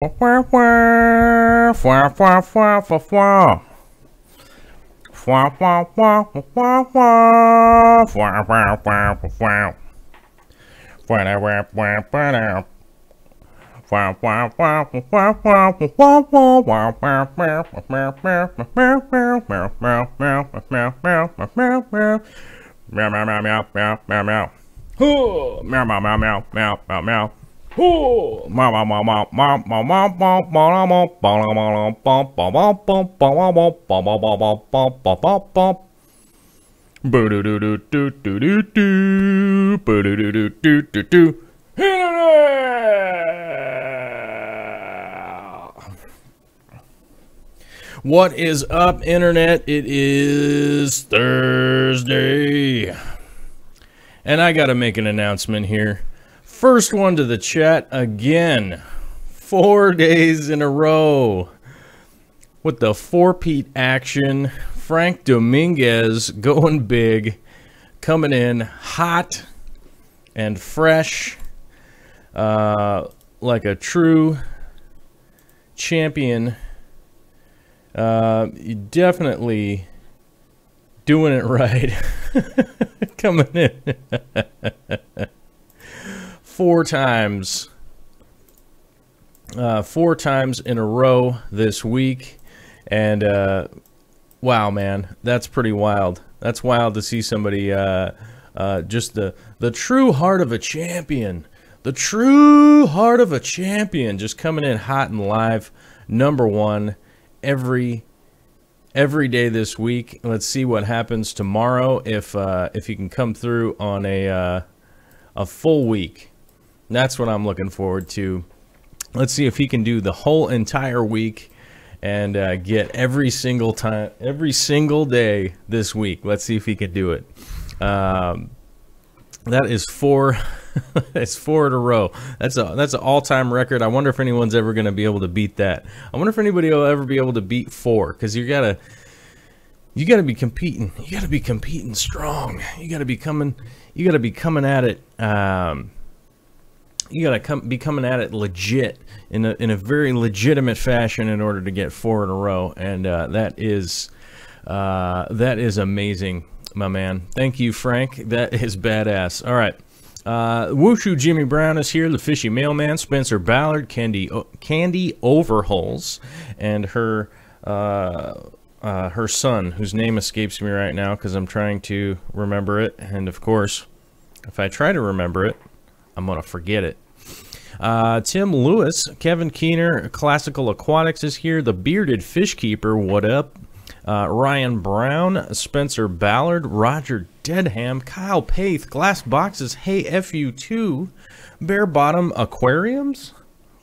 Meow meow meow meow meow meow meow. Meow meow meow meow meow meow meow. Meow meow meow meow meow meow meow meow. Boo doo doo doo doo doo doo doo. Boo doo doo doo doo doo doo. What is up, Internet? It is Thursday. And I gotta make an announcement here. First one to the chat again. 4 days in a row. With the four-peat action. Frank Dominguez going big. Coming in hot and fresh. Like a true champion. Definitely doing it right. Coming in 4 times. 4 times in a row this week. And wow, man, that's pretty wild. That's wild to see somebody just the true heart of a champion. The true heart of a champion just coming in hot and live. #1 every day this week. Let's see what happens tomorrow if he can come through on a full week. That's what I'm looking forward to. Let's see if he can do the whole entire week and get every single day this week. Let's see if he can do it. That is 4. It's 4 in a row. That's an all-time record. I wonder if anyone's ever going to be able to beat that. I wonder if anybody will ever be able to beat 4, because you gotta be competing. You gotta be competing strong. You gotta be coming at it. You gotta be coming at it legit in a very legitimate fashion in order to get 4 in a row. And that is amazing, my man. Thank you, Frank. That is badass. All right. Wushu Jimmy Brown is here. The Fishy Mailman, Spencer Ballard, Candy Overholes, and her son, whose name escapes me right now because I'm trying to remember it. And of course, if I try to remember it, I'm gonna forget it. Tim Lewis, Kevin Keener, Classical Aquatics is here. The Bearded Fish Keeper, what up? Ryan Brown, Spencer Ballard, Roger Deadham, Kyle Paith, Glass Boxes, Hey FU2, Bare Bottom Aquariums?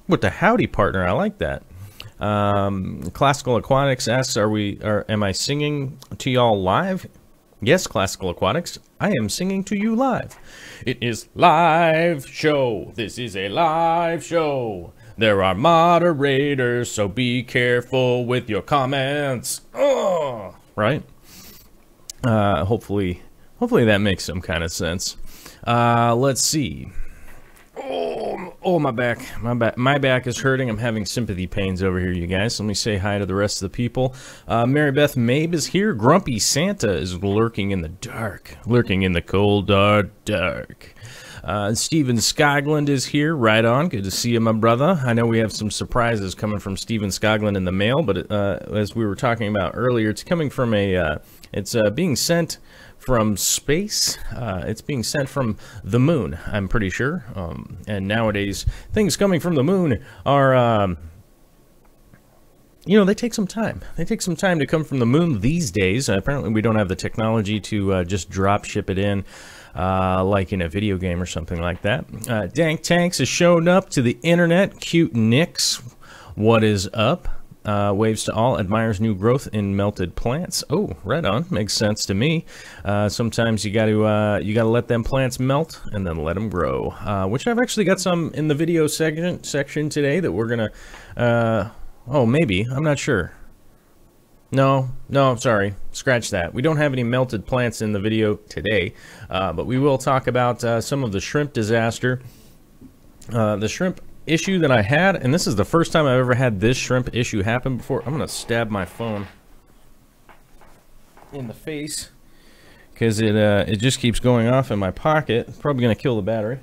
With the howdy partner, I like that. Classical Aquatics asks, am I singing to y'all live? Yes, Classical Aquatics, I am singing to you live. It is live show. This is a live show. There are moderators, so be careful with your comments. Oh, right? Hopefully that makes some kind of sense. Let's see. Oh, my back is hurting. I'm having sympathy pains over here, you guys. Let me say hi to the rest of the people. Mary Beth Mabe is here. Grumpy Santa is lurking in the dark, lurking in the cold dark. Steven Skoglund is here. Right on. Good to see you, my brother. I know we have some surprises coming from Steven Skoglund in the mail, but as we were talking about earlier, it's coming from it's being sent from space. It's being sent from the moon, I'm pretty sure. And nowadays, things coming from the moon are, they take some time. They take some time to come from the moon these days. Apparently, we don't have the technology to just drop ship it in. Like in a video game or something like that. Dank Tanks has shown up to the internet. Cute Nix, what is up? Waves to all, admires new growth in melted plants. Oh, right on, makes sense to me. Sometimes you gotta let them plants melt and then let them grow. Which I've actually got some in the video section today that we're gonna. Oh, maybe, I'm not sure. No, sorry, scratch that. We don't have any melted plants in the video today, but we will talk about some of the shrimp disaster. The shrimp issue that I had, and this is the first time I've ever had this shrimp issue happen before. I'm gonna stab my phone in the face because it just keeps going off in my pocket. It's probably gonna kill the battery.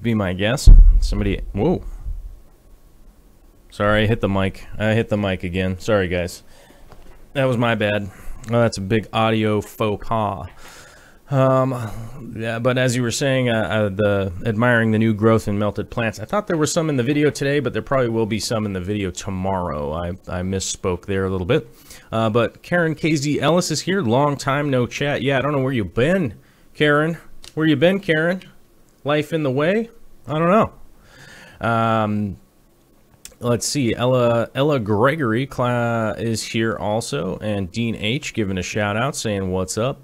Be my guess. Somebody, whoa. Sorry, I hit the mic. I hit the mic again. Sorry, guys. That was my bad. Oh, that's a big audio faux pas. Yeah, but as you were saying, admiring the new growth in melted plants. I thought there were some in the video today, but there probably will be some in the video tomorrow. I misspoke there a little bit. But Karen KZ Ellis is here. Long time no chat. Yeah, I don't know where you've been, Karen. Where you been, Karen? Life in the way? I don't know. Let's see. Ella Gregory is here also, and Dean H giving a shout out, saying what's up.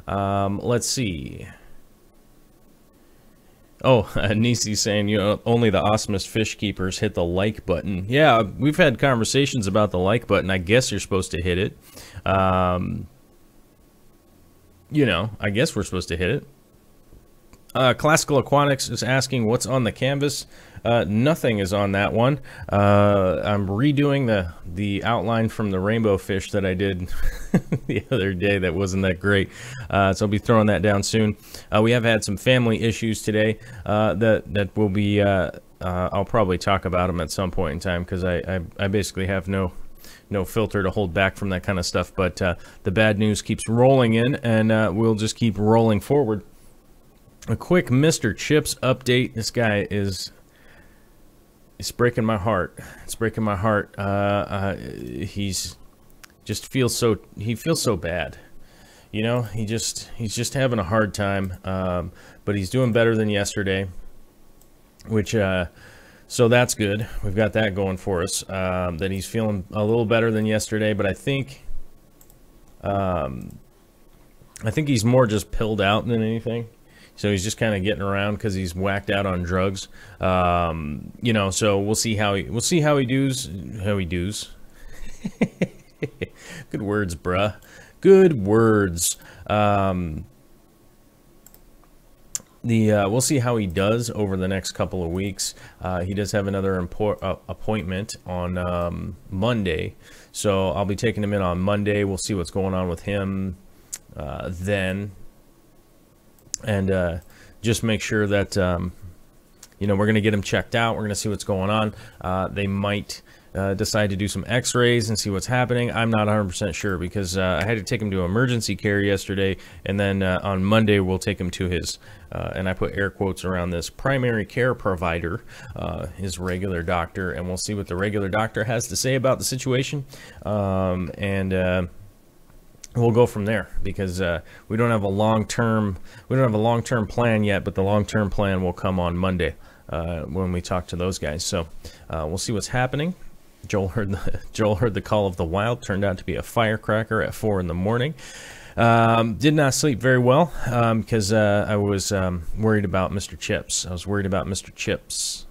Let's see. Oh, Nisi saying, you know, only the awesomest fish keepers hit the like button. Yeah, we've had conversations about the like button. I guess you're supposed to hit it. You know, I guess we're supposed to hit it. Classical Aquatics is asking what's on the canvas. Nothing is on that one. I'm redoing the outline from the rainbow fish that I did the other day. That wasn't that great. So I'll be throwing that down soon. We have had some family issues today that will be, I'll probably talk about them at some point in time, because I basically have no filter to hold back from that kind of stuff. But the bad news keeps rolling in, and we'll just keep rolling forward. A quick Mr. Chips update. This guy it's breaking my heart. It's breaking my heart. He feels so bad. You know, he's just having a hard time. But he's doing better than yesterday, which so that's good. We've got that going for us. That he's feeling a little better than yesterday, but I think he's more just pilled out than anything. So he's just kind of getting around because he's whacked out on drugs. You know, so we'll see how he does. Good words, bruh. Good words. We'll see how he does over the next couple of weeks. He does have another appointment on Monday, so I'll be taking him in on Monday. We'll see what's going on with him then. And just make sure that, you know, we're going to get him checked out. We're going to see what's going on. They might decide to do some x-rays and see what's happening. I'm not 100% sure, because I had to take him to emergency care yesterday. And then on Monday, we'll take him to his, and I put air quotes around this, primary care provider, his regular doctor. And we'll see what the regular doctor has to say about the situation. We'll go from there, because we don't have a long-term plan yet, but the long-term plan will come on Monday when we talk to those guys. So we'll see what's happening. Joel heard the call of the wild. Turned out to be a firecracker at 4 in the morning. Did not sleep very well because I was worried about Mr. Chips. I was worried about Mr. Chips.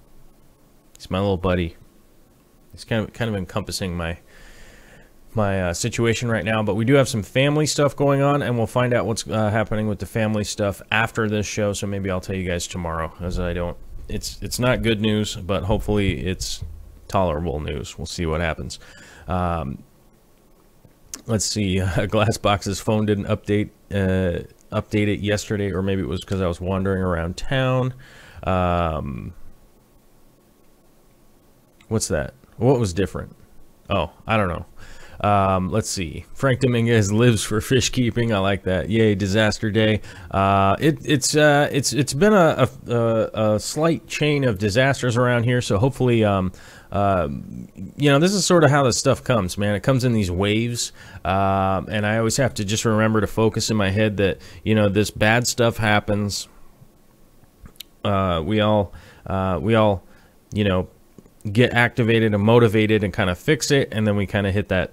He's my little buddy. He's kind of encompassing my situation right now, but we do have some family stuff going on, and we'll find out what's happening with the family stuff after this show. So maybe I'll tell you guys tomorrow, as it's not good news, but hopefully it's tolerable news. We'll see what happens. Let's see. Glassbox's phone didn't update it yesterday, or maybe it was because I was wandering around town. What's that? What was different? Oh, I don't know. Let's see. Frank Dominguez lives for fish keeping. I like that. Yay, disaster day. It's been a slight chain of disasters around here. So hopefully, you know, this is sort of how this stuff comes, man. It comes in these waves. And I always have to just remember to focus in my head that, you know, this bad stuff happens. We all, you know, get activated and motivated and kind of fix it, and then we kind of hit the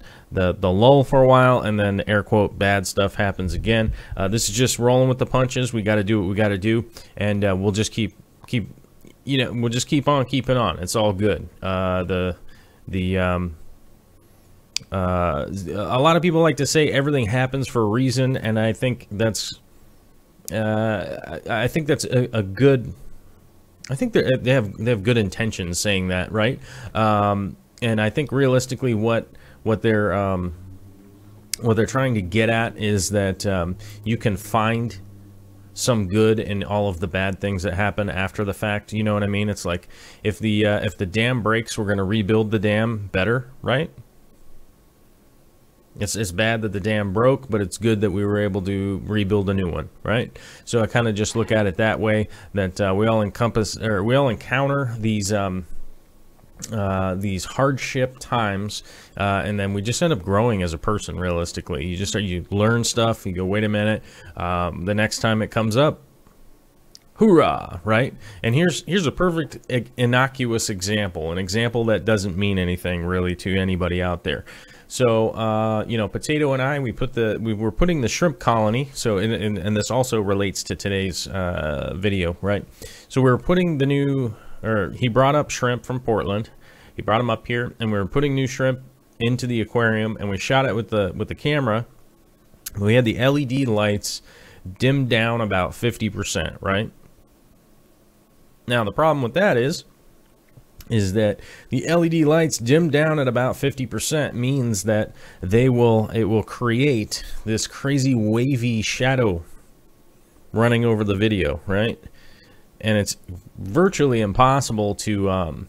lull for a while, and then air quote bad stuff happens again. This is just rolling with the punches. We got to do what we got to do, and we'll just keep you know, we'll just keep on keeping on. It's all good. A lot of people like to say everything happens for a reason, and I think that's a good I think they have good intentions saying that, right? And I think realistically, what they're trying to get at is that you can find some good in all of the bad things that happen after the fact. You know what I mean? It's like if the dam breaks, we're going to rebuild the dam better, right? It's bad that the dam broke, but it's good that we were able to rebuild a new one, right? So I kind of just look at it that way, that we all encounter these hardship times, and then we just end up growing as a person. Realistically, you learn stuff. You go, wait a minute, the next time it comes up, hoorah, right? And here's a perfect innocuous example, an example that doesn't mean anything really to anybody out there. So, you know, Potato and I, we were putting the shrimp colony. So, and this also relates to today's video, right? So we were putting he brought up shrimp from Portland. He brought them up here, and we were putting new shrimp into the aquarium, and we shot it with the camera. We had the LED lights dimmed down about 50%, right? Now, the problem with that is that the LED lights dimmed down at about 50% means that it will create this crazy wavy shadow running over the video, right? And it's virtually impossible to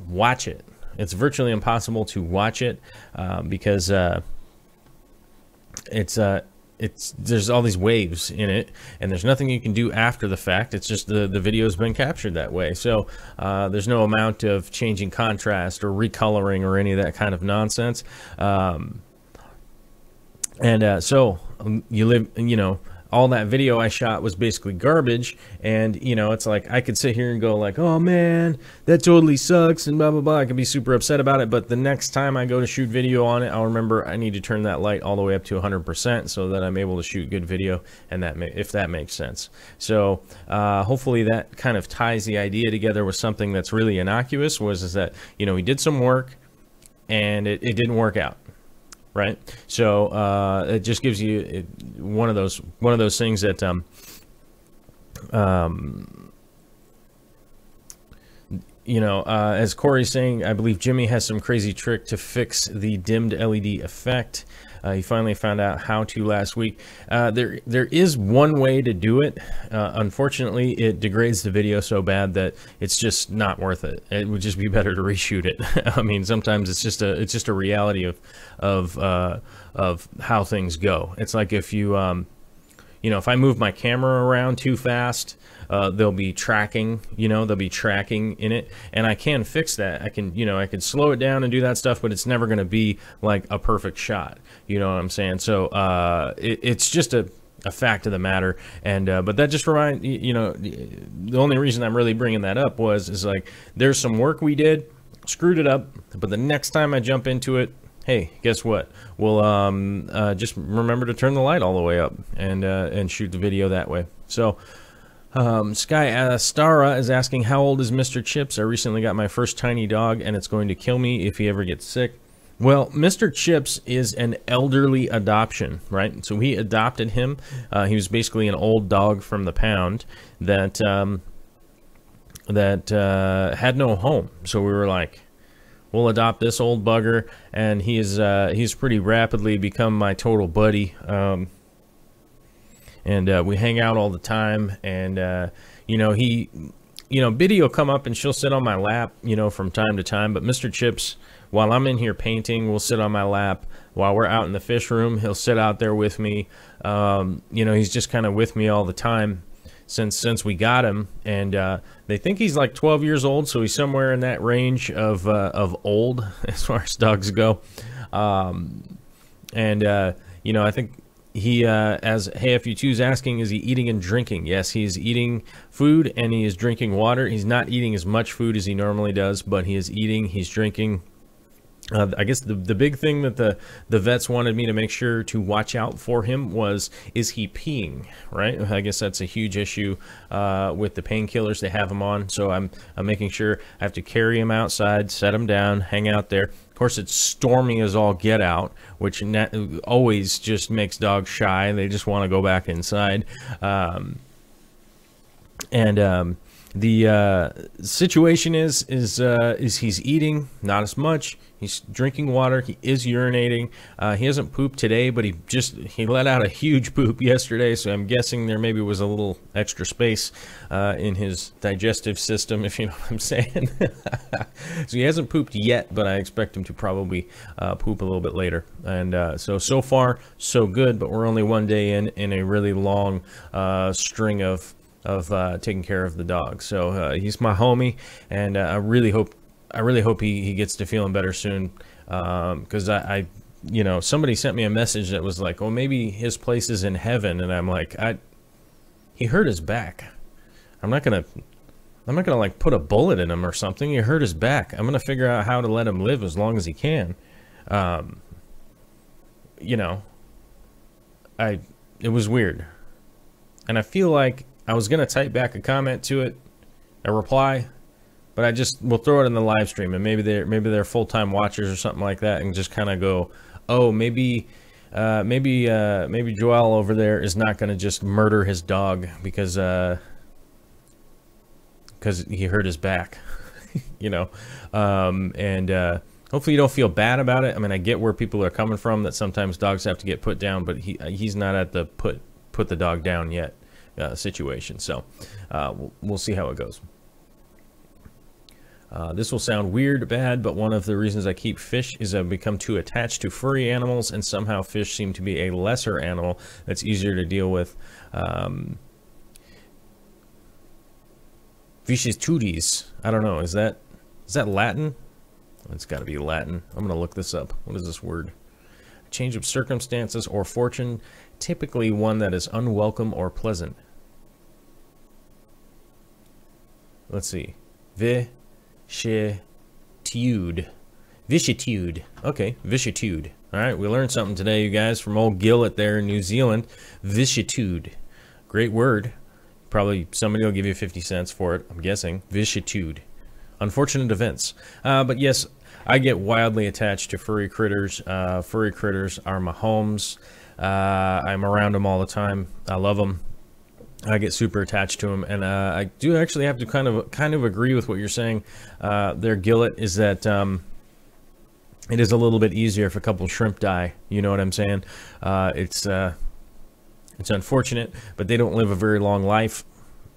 watch it. It's virtually impossible to watch it because there's all these waves in it, and there's nothing you can do after the fact. It's just the video's been captured that way. So there's no amount of changing contrast or recoloring or any of that kind of nonsense. So all that video I shot was basically garbage, and you know, it's like I could sit here and go like, oh man, that totally sucks and blah blah blah. I can be super upset about it, but the next time I go to shoot video on it, I'll remember I need to turn that light all the way up to 100% so that I'm able to shoot good video, and if that makes sense. So hopefully that kind of ties the idea together with something that's really innocuous. Is that, you know, we did some work and it didn't work out. Right, so it just gives you one of those things that as Corey's saying, I believe Jimmy has some crazy trick to fix the dimmed LED effect. He finally found out how to last week. There is one way to do it. Unfortunately, it degrades the video so bad that it's just not worth it. It would just be better to reshoot it. I mean, sometimes it's just a reality of how things go. It's like if if I move my camera around too fast, they'll be tracking, they'll be tracking in it, and I can fix that. I can slow it down and do that stuff, but it's never going to be like a perfect shot. You know what I'm saying? So it's just a fact of the matter. And but that just reminds the only reason I'm really bringing that up is like there's some work we did, screwed it up, but the next time I jump into it, hey, guess what? We'll just remember to turn the light all the way up and shoot the video that way. So. Sky Stara is asking, how old is Mr. Chips? I recently got my first tiny dog, and it's going to kill me if he ever gets sick. Well, Mr. Chips is an elderly adoption, right? So we adopted him. He was basically an old dog from the pound that had no home. So we were like, we'll adopt this old bugger, and he's pretty rapidly become my total buddy. And we hang out all the time, and Biddy will come up and she'll sit on my lap, from time to time. But Mr. Chips, while I'm in here painting, will sit on my lap. While we're out in the fish room, he'll sit out there with me. He's just kind of with me all the time since we got him. And they think he's like 12 years old, so he's somewhere in that range of old as far as dogs go. I think. He, as HeyFU2's asking, is he eating and drinking? Yes, he's eating food and he is drinking water. He's not eating as much food as he normally does, but he is eating, he's drinking. I guess the big thing that the vets wanted me to make sure to watch out for him is he peeing, right? I guess that's a huge issue with the painkillers they have him on. So I'm making sure I have to carry him outside, set him down, hang out there. Of course, it's stormy as all get out, which always just makes dogs shy. They just want to go back inside. The situation is he's eating, not as much. He's drinking water. He is urinating. He hasn't pooped today, but he let out a huge poop yesterday. So I'm guessing there maybe was a little extra space in his digestive system, if you know what I'm saying. So he hasn't pooped yet, but I expect him to probably poop a little bit later. And so far so good. But we're only one day in a really long string of taking care of the dog. So he's my homie, and I really hope he gets to feeling better soon, because I somebody sent me a message that was like, oh, maybe his place is in heaven, and I'm like, he hurt his back. I'm not gonna like put a bullet in him or something. He hurt his back. I'm gonna figure out how to let him live as long as he can. It was weird, and I feel like I was gonna type back a comment to it, a reply, but we'll throw it in the live stream, and maybe they're full-time watchers or something like that, and just kind of go, oh, maybe Joel over there is not gonna just murder his dog because he hurt his back, hopefully you don't feel bad about it. I mean, I get where people are coming from, that sometimes dogs have to get put down, but he's not at the put the dog down yet situation. So we'll see how it goes. This will sound weird, bad, but one of the reasons I keep fish is I've become too attached to furry animals, and somehow fish seem to be a lesser animal that's easier to deal with. Vicissitudes. I don't know. Is that Latin? It's got to be Latin. I'm going to look this up. What is this word? Change of circumstances or fortune, typically one that is unwelcome or pleasant. Let's see. Vicissitude. Okay, vicissitude. All right, we learned something today, you guys, from old Gillett there in New Zealand. Vicissitude. Great word. Probably somebody will give you 50 cents for it, I'm guessing. Vicissitude. Unfortunate events. But yes, I get wildly attached to furry critters. Furry critters are my homes. I'm around them all the time. I love them. I get super attached to them, and I do actually have to kind of agree with what you're saying there, Gillett, is that it is a little bit easier if a couple shrimp die. You know what I'm saying? It's unfortunate, but they don't live a very long life,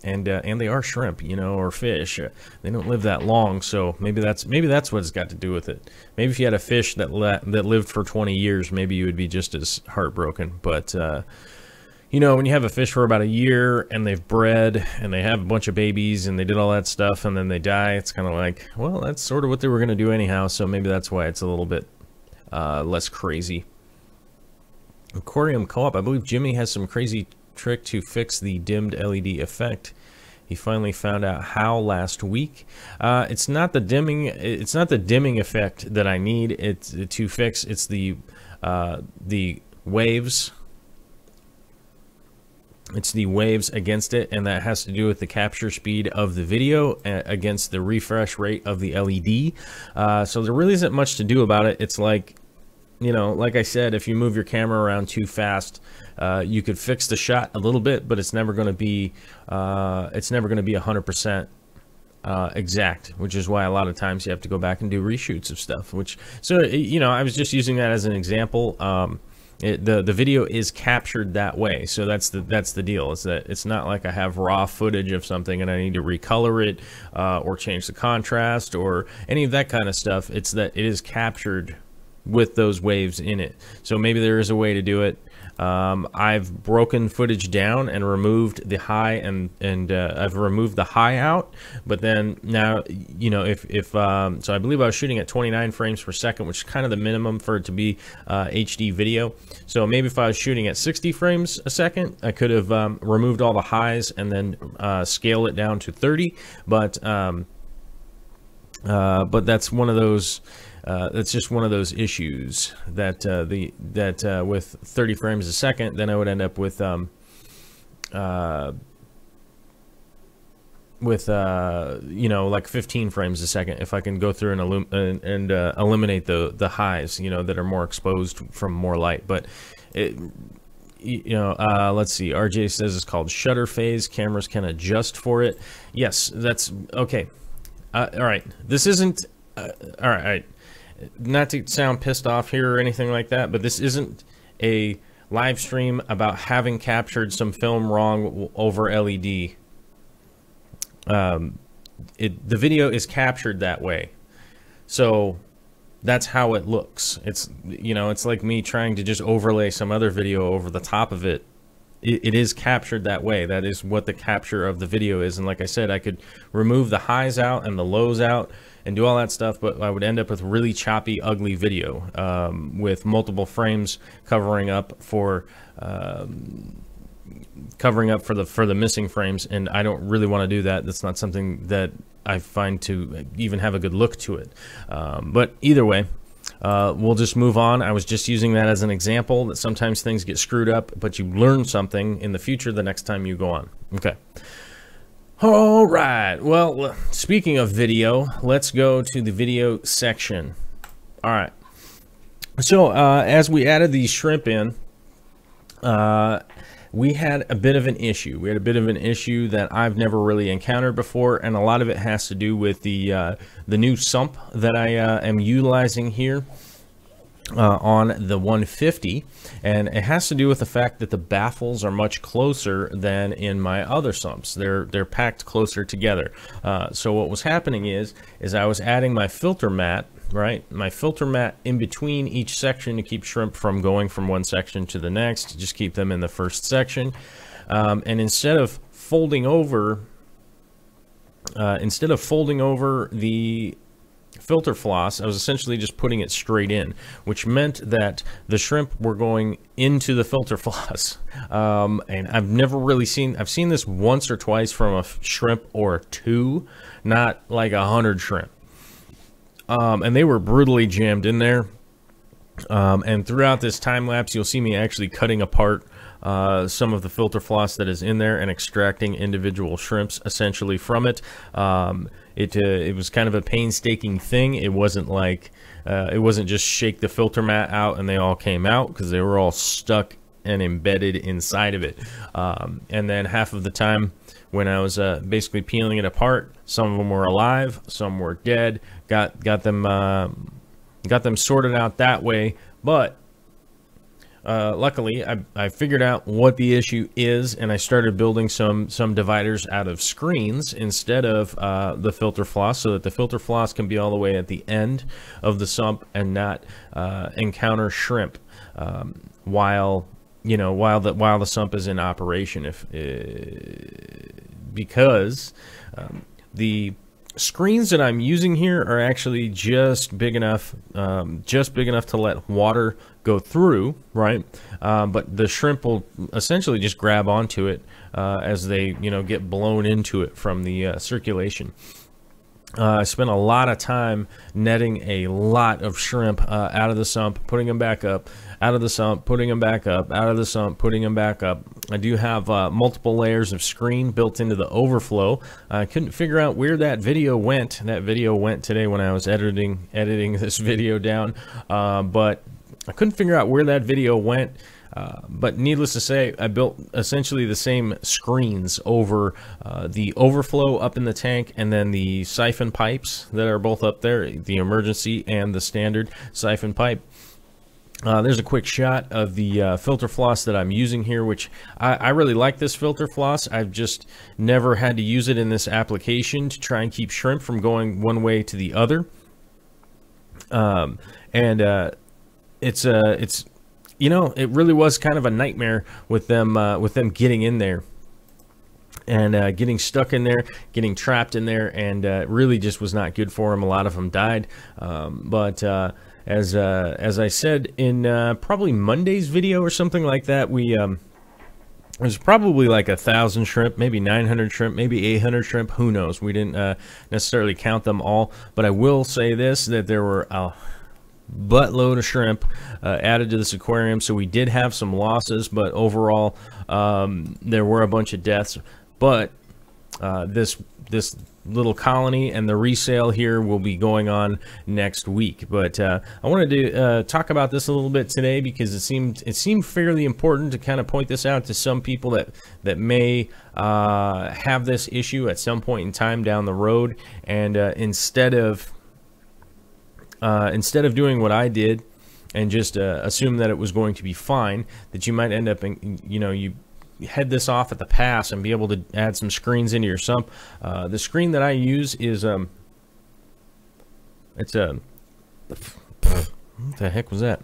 and they are shrimp, or fish. They don't live that long, so maybe that's what it's got to do with it. Maybe if you had a fish that lived for 20 years, maybe you would be just as heartbroken. But when you have a fish for about a year and they've bred and they have a bunch of babies and they did all that stuff and then they die, it's kind of like, well, that's sort of what they were going to do anyhow, so maybe that's why it's a little bit less crazy. Aquarium Co-op, I believe Jimmy has some crazy trick to fix the dimmed LED effect. He finally found out how last week. It's not the dimming effect that I need to fix. It's the waves. It's the waves against it, and that has to do with the capture speed of the video against the refresh rate of the LED. So there really isn't much to do about it. It's like, like I said, if you move your camera around too fast, you could fix the shot a little bit, but it's never going to be 100% exact, which is why a lot of times you have to go back and do reshoots of stuff. I was just using that as an example. The video is captured that way, so that's the deal. Is that it's not like I have raw footage of something and I need to recolor it or change the contrast or any of that kind of stuff. It's that it is captured with those waves in it. So maybe there is a way to do it. I've broken footage down and removed the high and I've removed the high out, but then now, so I believe I was shooting at 29 frames per second, which is kind of the minimum for it to be HD video. So maybe if I was shooting at 60 frames a second, I could have removed all the highs and then scale it down to 30, but that's one of those that's just one of those issues that with 30 frames a second, then I would end up with like 15 frames a second if I can go through and eliminate the highs, that are more exposed from more light. But let's see. RJ says it's called shutter phase. Cameras can adjust for it. Yes, that's okay. All right. This isn't all right. Not to sound pissed off here or anything like that, but this isn't a live stream about having captured some film wrong over LED. The video is captured that way, so that's how it looks. It's, it's like me trying to just overlay some other video over the top of it. It is captured that way. That is what the capture of the video is. And like I said, I could remove the highs out and the lows out and do all that stuff, but I would end up with really choppy, ugly video with multiple frames covering up for the missing frames, and I don't really want to do that. That's not something that I find to even have a good look to it. But either way, we'll just move on. I was just using that as an example that sometimes things get screwed up, but you learn something in the future the next time you go on. Okay. All right. Well, speaking of video, let's go to the video section. All right. So as we added the shrimp in, we had a bit of an issue. We had a bit of an issue that I've never really encountered before, and a lot of it has to do with the new sump that I am utilizing here on the 150, and it has to do with the fact that the baffles are much closer than in my other sumps. They're packed closer together. So what was happening is I was adding my filter mat. Right, my filter mat in between each section to keep shrimp from going from one section to the next, just keep them in the first section. And instead of folding over the filter floss, I was essentially just putting it straight in, which meant that the shrimp were going into the filter floss. And I've never really I've seen this once or twice from a shrimp or two, not like 100 shrimp. And they were brutally jammed in there. And throughout this time lapse, you'll see me actually cutting apart some of the filter floss that is in there and extracting individual shrimps essentially from it. It was kind of a painstaking thing. It wasn't like it wasn't just shake the filter mat out and they all came out, because they were all stuck and embedded inside of it. And then half of the time when I was basically peeling it apart, some of them were alive, some were dead. Got them sorted out that way, but luckily I figured out what the issue is, and I started building some dividers out of screens instead of the filter floss, so that the filter floss can be all the way at the end of the sump and not encounter shrimp while the sump is in operation. Because the screens that I'm using here are actually just big enough to let water go through, right? But the shrimp will essentially just grab onto it as they, get blown into it from the circulation. I spent a lot of time netting a lot of shrimp out of the sump, putting them back up, out of the sump, putting them back up, out of the sump, putting them back up. I do have multiple layers of screen built into the overflow. I couldn't figure out where that video went. That video went today when I was editing this video down, but I couldn't figure out where that video went. But needless to say, I built essentially the same screens over the overflow up in the tank, and then the siphon pipes that are both up there, the emergency and the standard siphon pipe. There's a quick shot of the filter floss that I'm using here, which I really like this filter floss. I've just never had to use it in this application to try and keep shrimp from going one way to the other. It's it really was kind of a nightmare with them getting in there and getting stuck in there, getting trapped in there, and really just was not good for them. A lot of them died. As I said in probably Monday's video or something like that, it was probably like 1,000 shrimp, maybe 900 shrimp, maybe 800 shrimp. Who knows? We didn't necessarily count them all, but I will say this, that there were a buttload of shrimp added to this aquarium, so we did have some losses, but overall there were a bunch of deaths. But this little colony, and the resale here will be going on next week. But I wanted to talk about this a little bit today because it seemed fairly important to kind of point this out to some people that may have this issue at some point in time down the road, and instead of doing what I did and just assume that it was going to be fine, that you might end up in, you head this off at the pass and be able to add some screens into your sump. The screen that I use is what the heck was that?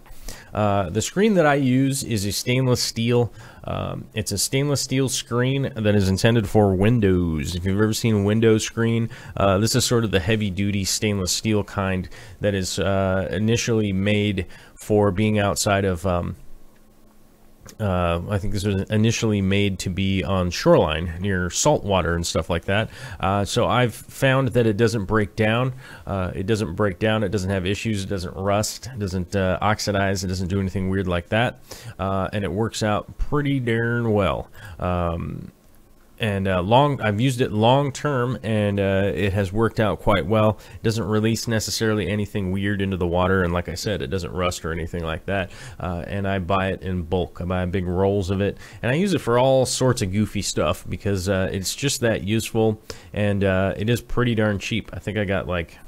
The screen that I use is a stainless steel. It's a stainless steel screen that is intended for Windows. If you've ever seen a Windows screen, this is sort of the heavy-duty stainless steel kind that is initially made for being outside of I think this was initially made to be on shoreline near salt water and stuff like that. So I've found that it doesn't break down. It doesn't break down. It doesn't have issues. It doesn't rust. It doesn't oxidize. It doesn't do anything weird like that. And it works out pretty darn well. I've used it long term, and it has worked out quite well. It doesn't release necessarily anything weird into the water, and like I said, it doesn't rust or anything like that. And I buy it in bulk. I buy big rolls of it, and I use it for all sorts of goofy stuff because it's just that useful, and it is pretty darn cheap. I think I got like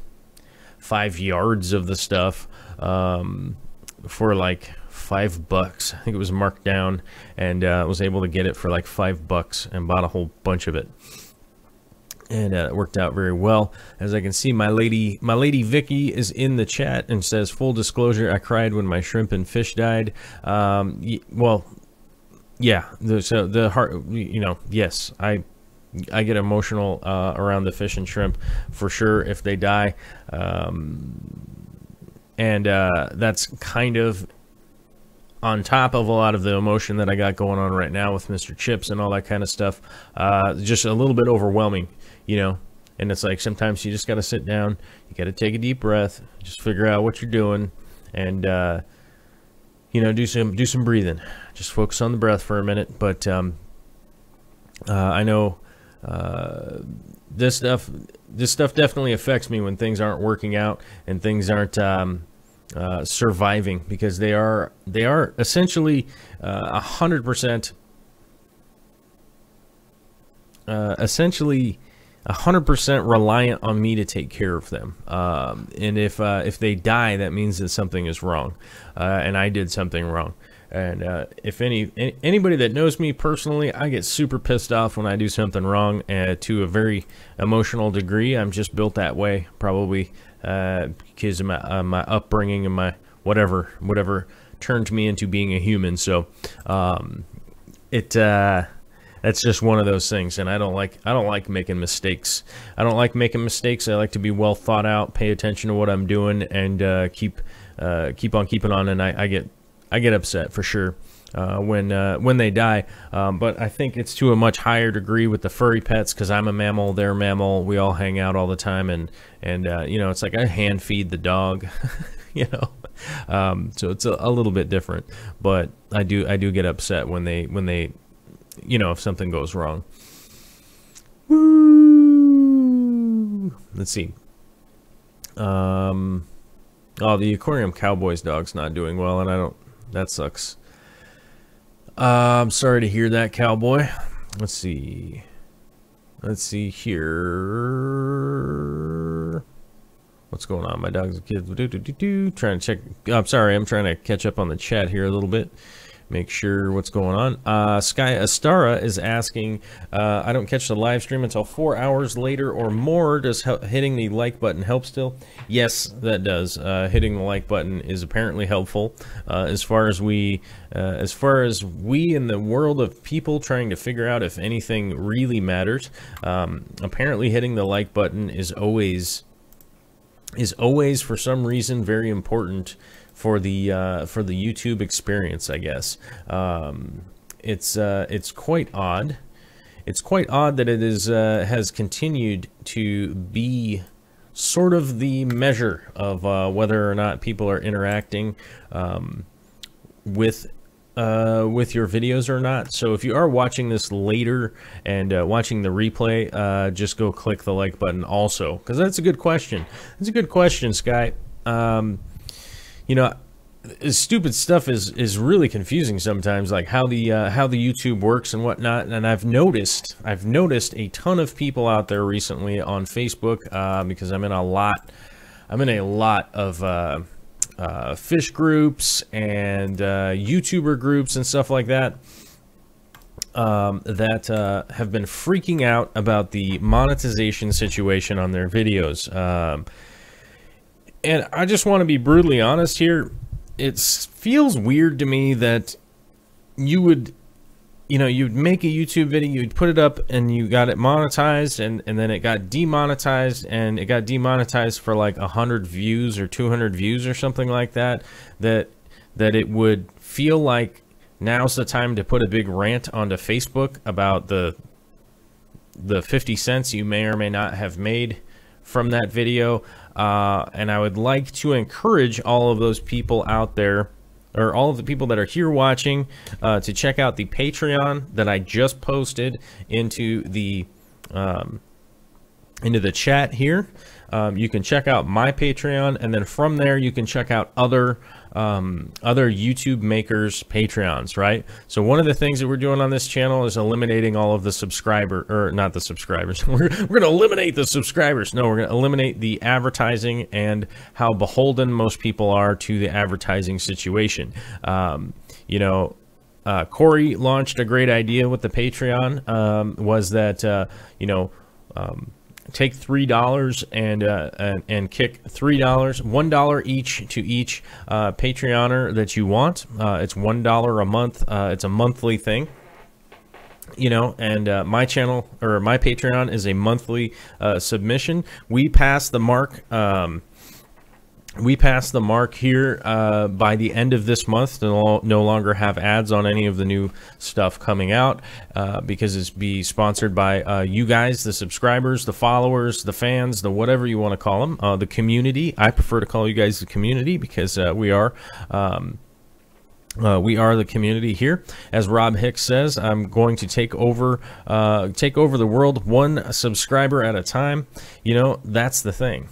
5 yards of the stuff for like $5. I think it was marked down, and was able to get it for like $5 and bought a whole bunch of it, and it worked out very well. As I can see, my lady Vicky is in the chat and says, full disclosure, I cried when my shrimp and fish died. Well, yeah, so the heart, yes, I get emotional around the fish and shrimp for sure if they die, and that's kind of on top of a lot of the emotion that I got going on right now with Mr. Chips and all that kind of stuff. Just a little bit overwhelming, and it's like sometimes you just got to sit down, you got to take a deep breath, just figure out what you're doing, and do some breathing, just focus on the breath for a minute. But I know this stuff definitely affects me when things aren't working out and things aren't surviving, because they are essentially 100% 100% reliant on me to take care of them, and if they die, that means that something is wrong, and I did something wrong. And if anybody that knows me personally, I get super pissed off when I do something wrong, to a very emotional degree. I'm just built that way, probably because of my upbringing and my whatever turned me into being a human. So that's just one of those things, and I don't like making mistakes. I like to be well thought out, pay attention to what I'm doing, and keep on keeping on. And I get upset for sure when they die, but I think it's to a much higher degree with the furry pets, because I'm a mammal, they're a mammal, we all hang out all the time, and it's like I hand feed the dog, so it's a little bit different. But I do get upset when they if something goes wrong. Woo! Let's see. Oh, the Aquarium Cowboys dog's not doing well, and that sucks. I'm sorry to hear that, Cowboy. Let's see here. What's going on? My dog's a kid. Trying to check. I'm sorry. I'm trying to catch up on the chat here a little bit. Make sure what's going on. Sky Astara is asking, I don't catch the live stream until 4 hours later or more. Does hitting the like button help still? Yes, that does. Hitting the like button is apparently helpful. As far as we in the world of people trying to figure out if anything really matters, apparently hitting the like button is always for some reason very important for the YouTube experience, I guess. It's quite odd. It's quite odd that it has continued to be sort of the measure of whether or not people are interacting with with your videos or not. So if you are watching this later and watching the replay, just go click the like button also, because that's a good question. That's a good question, Sky. You know, stupid stuff is really confusing sometimes, like how the YouTube works and whatnot. And I've noticed a ton of people out there recently on Facebook, because I'm in a lot of fish groups and YouTuber groups and stuff like that, that have been freaking out about the monetization situation on their videos. And I just want to be brutally honest here. It feels weird to me that you'd make a YouTube video, you'd put it up, and you got it monetized, and then it got demonetized, and it got demonetized for like 100 views or 200 views or something like that, that it would feel like now's the time to put a big rant onto Facebook about the 50 cents you may or may not have made from that video. And I would like to encourage all of those people out there, or all of the people that are here watching, to check out the Patreon that I just posted into the chat here. You can check out my Patreon, and then from there you can check out other YouTube makers' Patreons, right? So one of the things that we're doing on this channel is eliminating all of the not the subscribers. We're going to eliminate the subscribers. No, we're going to eliminate the advertising and how beholden most people are to the advertising situation. You know, Corey launched a great idea with the Patreon, was that, you know, take $3 and kick $3, $1 each to each Patreoner that you want. It's $1 a month. It's a monthly thing, you know. And my channel, or my Patreon, is a monthly submission. We passed the mark. We passed the mark here by the end of this month to no longer have ads on any of the new stuff coming out, because it's be sponsored by you guys, the subscribers, the followers, the fans, the whatever you want to call them, the community. I prefer to call you guys the community, because we are the community here. As Rob Hicks says, I'm going to take over the world one subscriber at a time. You know, that's the thing.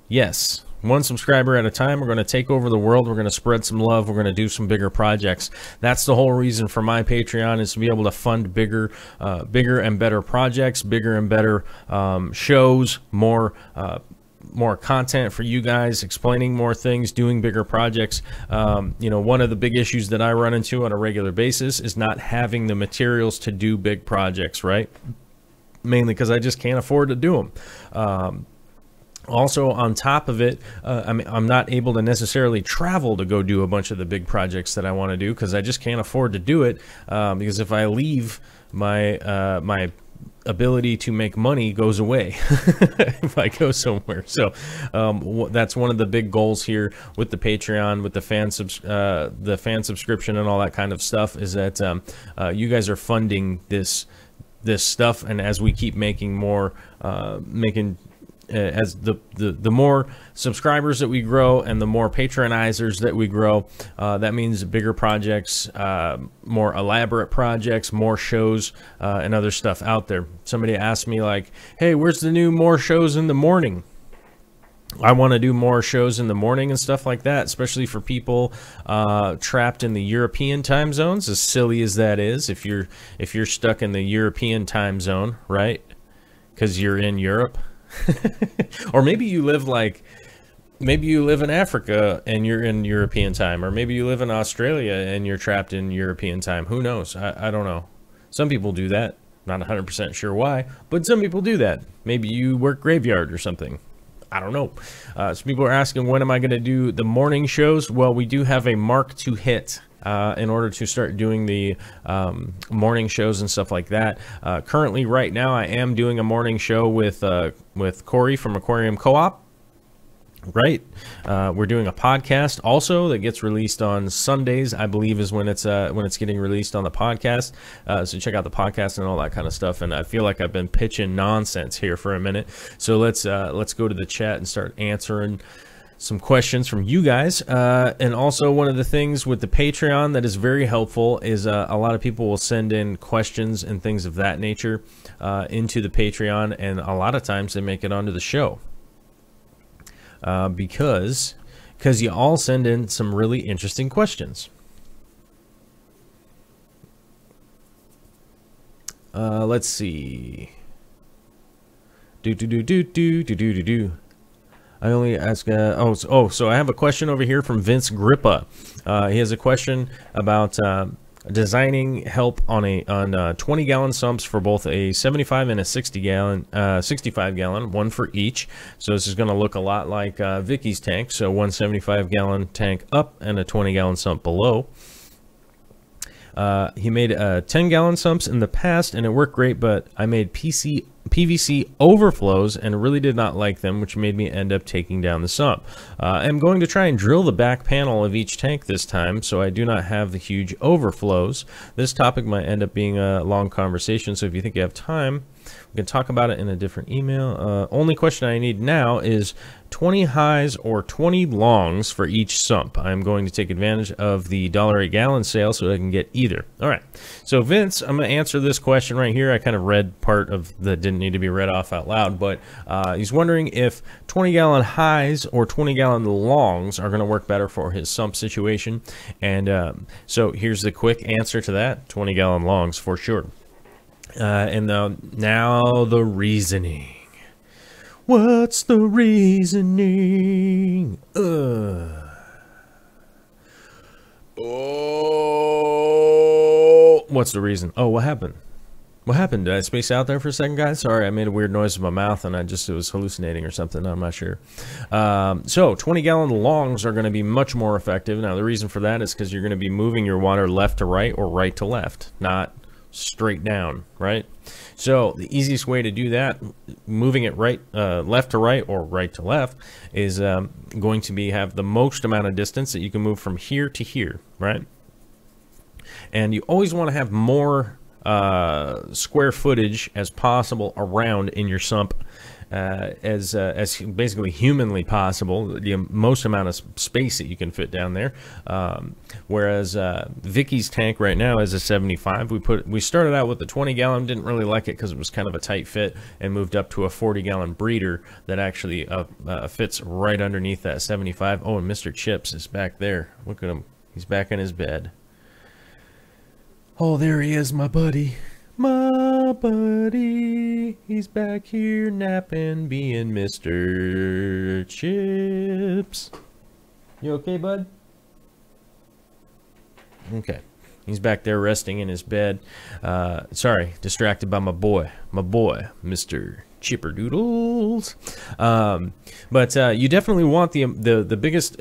Yes. One subscriber at a time. We're going to take over the world. We're going to spread some love. We're going to do some bigger projects. That's the whole reason for my Patreon, is to be able to fund bigger and better projects, bigger and better shows, more content for you guys, explaining more things, doing bigger projects. You know, one of the big issues that I run into on a regular basis is not having the materials to do big projects, right? Mainly because I just can't afford to do them. Also, on top of it, I'm not able to necessarily travel to go do a bunch of the big projects that I want to do, because I just can't afford to do it, because if I leave, my my ability to make money goes away if I go somewhere. So that's one of the big goals here with the Patreon, with the fan subscription and all that kind of stuff, is that you guys are funding this stuff, and as we keep making more, as the more subscribers that we grow and the more patronizers that we grow, that means bigger projects, more elaborate projects, more shows, and other stuff out there. Somebody asked me, like, hey, where's the new more shows in the morning? I want to do more shows in the morning and stuff like that, especially for people trapped in the European time zones, as silly as that is. If you're stuck in the European time zone, right, because you're in Europe. Or maybe you live in Africa and you're in European time, or maybe you live in Australia and you're trapped in European time. Who knows? I don't know. Some people do that. Not 100% sure why, but some people do that. Maybe you work graveyard or something. I don't know. So people are asking, when am I going to do the morning shows? Well, we do have a mark to hit in order to start doing the morning shows and stuff like that. Currently, right now, I am doing a morning show with Corey from Aquarium Co-op. Right. We're doing a podcast also that gets released on Sundays, I believe, is when it's getting released on the podcast. So check out the podcast and all that kind of stuff. And I feel like I've been pitching nonsense here for a minute. So let's go to the chat and start answering some questions from you guys. And also one of the things with the Patreon that is very helpful is a lot of people will send in questions and things of that nature into the Patreon, and a lot of times they make it onto the show because you all send in some really interesting questions. Let's see. I only ask. So I have a question over here from Vince Grippa. He has a question about designing help on 20-gallon sumps for both a 75 and a 65-gallon, one for each. So this is going to look a lot like Vicky's tank. So one 75-gallon tank up and a 20-gallon sump below. He made 10-gallon sumps in the past, and it worked great, but I made PVC overflows and really did not like them, which made me end up taking down the sump. I'm going to try and drill the back panel of each tank this time, so I do not have the huge overflows. This topic might end up being a long conversation, so if you think you have time, we can talk about it in a different email. Only question I need now is 20 highs or 20 longs for each sump. I'm going to take advantage of the $1 a gallon sale so I can get either. All right. So Vince, I'm going to answer this question right here. I kind of read part of that didn't need to be read off out loud, but he's wondering if 20-gallon highs or 20-gallon longs are going to work better for his sump situation. And so here's the quick answer to that: 20-gallon longs for sure. And now the reasoning. What's the reasoning? Oh, what's the reason? Oh, what happened? What happened? Did I space out there for a second, guys? Sorry, I made a weird noise with my mouth, and it was hallucinating or something. I'm not sure. So 20-gallon longs are going to be much more effective. Now, the reason for that is because you're going to be moving your water left to right or right to left, not straight down, right? So the easiest way to do that, moving it left to right or right to left, is going to be have the most amount of distance that you can move from here to here, right? And you always want to have more square footage as possible around in your sump, as basically humanly possible, the most amount of space that you can fit down there. Whereas Vicky's tank right now is a 75. We started out with the 20-gallon, didn't really like it because it was kind of a tight fit, and moved up to a 40-gallon breeder that actually fits right underneath that 75. Oh, and Mr. Chips is back there. Look at him. He's back in his bed. Oh, there he is, my buddy. My buddy, he's back here napping, being Mr. Chips. You okay, bud? Okay. He's back there resting in his bed. Sorry, distracted by my boy, Mr. Chipperdoodles. But you definitely want the biggest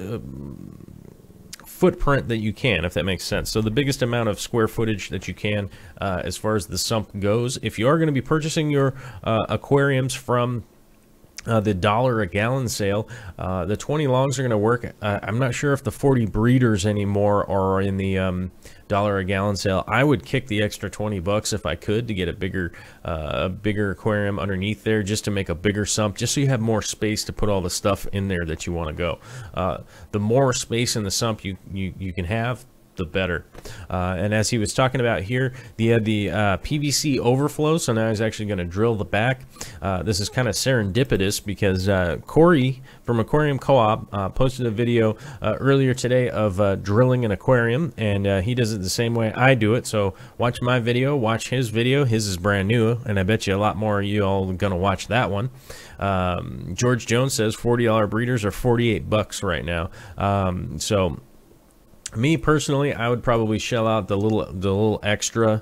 footprint that you can, if that makes sense. So the biggest amount of square footage that you can as far as the sump goes. If you are going to be purchasing your aquariums from the $1 a gallon sale, the 20 longs are going to work. I'm not sure if the 40 breeders anymore are in the $1 a gallon sale. I would kick the extra 20 bucks if I could to get a bigger aquarium underneath there, just to make a bigger sump, just so you have more space to put all the stuff in there that you want to go. The more space in the sump you can have, the better. And as he was talking about here, the PVC overflow, so now he's actually going to drill the back. This is kind of serendipitous because Corey from Aquarium Co-op posted a video earlier today of drilling an aquarium, and he does it the same way I do it. So watch my video, watch his video. His is brand new, and I bet you a lot more of you all are going to watch that one. George Jones says $40 breeders are 48 bucks right now. So me personally, I would probably shell out the little extra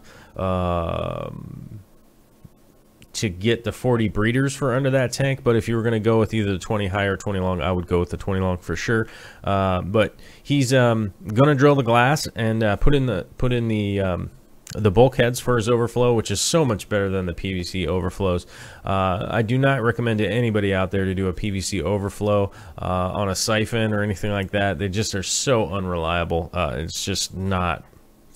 to get the 40 breeders for under that tank. But if you were going to go with either the 20 high or 20 long, I would go with the 20 long for sure. But he's going to drill the glass and put in the bulkheads for his overflow, which is so much better than the PVC overflows. I do not recommend to anybody out there to do a PVC overflow on a siphon or anything like that. They just are so unreliable. It's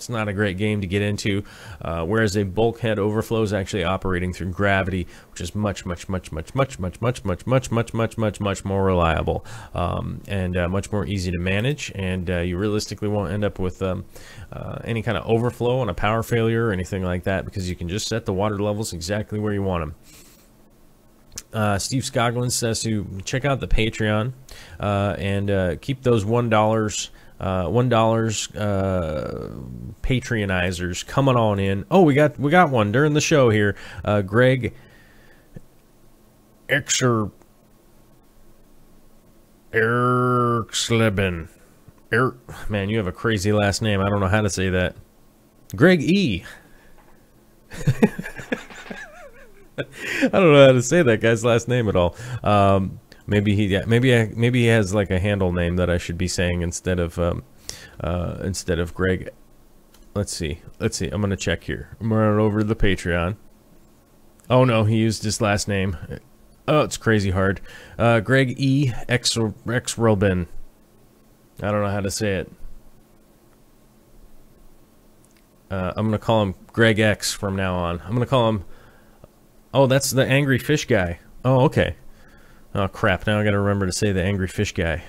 It's not a great game to get into, whereas a bulkhead overflow is actually operating through gravity, which is much more reliable, and much more easy to manage, and you realistically won't end up with any kind of overflow on a power failure or anything like that, because you can just set the water levels exactly where you want them. Steve Scoglin says to check out the Patreon and keep those $1 Patreonizers coming on in. Oh, we got one during the show here. Greg Erksleben. Man, you have a crazy last name. I don't know how to say that. Greg E. I don't know how to say that guy's last name at all. Maybe he has like a handle name that I should be saying instead of Greg. Let's see. I'm gonna check here. I'm running over to the Patreon. Oh no, he used his last name. Oh, it's crazy hard. Greg E. Exrobin. I don't know how to say it. I'm gonna call him Greg X from now on. I'm gonna call him. Oh, that's the angry fish guy. Oh, okay. Oh crap! Now I got to remember to say the angry fish guy.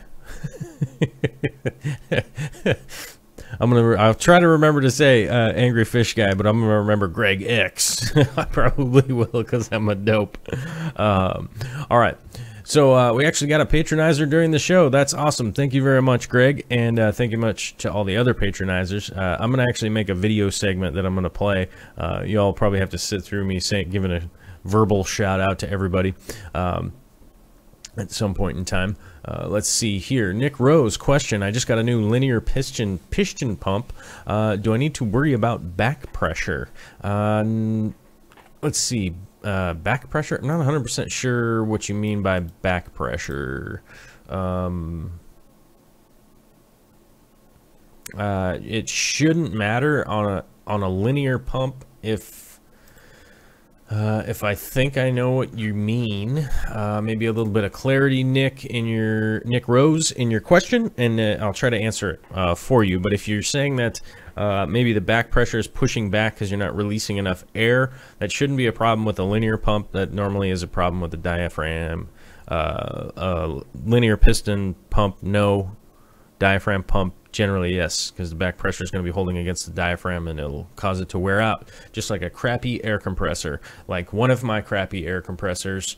I'll try to remember to say angry fish guy, but I'm gonna remember Greg X. I probably will because I'm a dope. All right. So we actually got a patronizer during the show. That's awesome. Thank you very much, Greg, and thank you much to all the other patronizers. I'm gonna actually make a video segment that I'm gonna play. You all probably have to sit through me giving a verbal shout out to everybody. At some point in time. Let's see here. Nick Rose, question. I just got a new linear piston pump. Do I need to worry about back pressure? Let's see. Back pressure? I'm not 100% sure what you mean by back pressure. It shouldn't matter on a linear pump if I think I know what you mean. Maybe a little bit of clarity, Nick Rose, in your question, and I'll try to answer it for you. But if you're saying that maybe the back pressure is pushing back because you're not releasing enough air, that shouldn't be a problem with a linear pump. That normally is a problem with the diaphragm. Linear piston pump, no. Diaphragm pump, generally yes, because the back pressure is going to be holding against the diaphragm and it'll cause it to wear out, just like a crappy air compressor. Like one of my crappy air compressors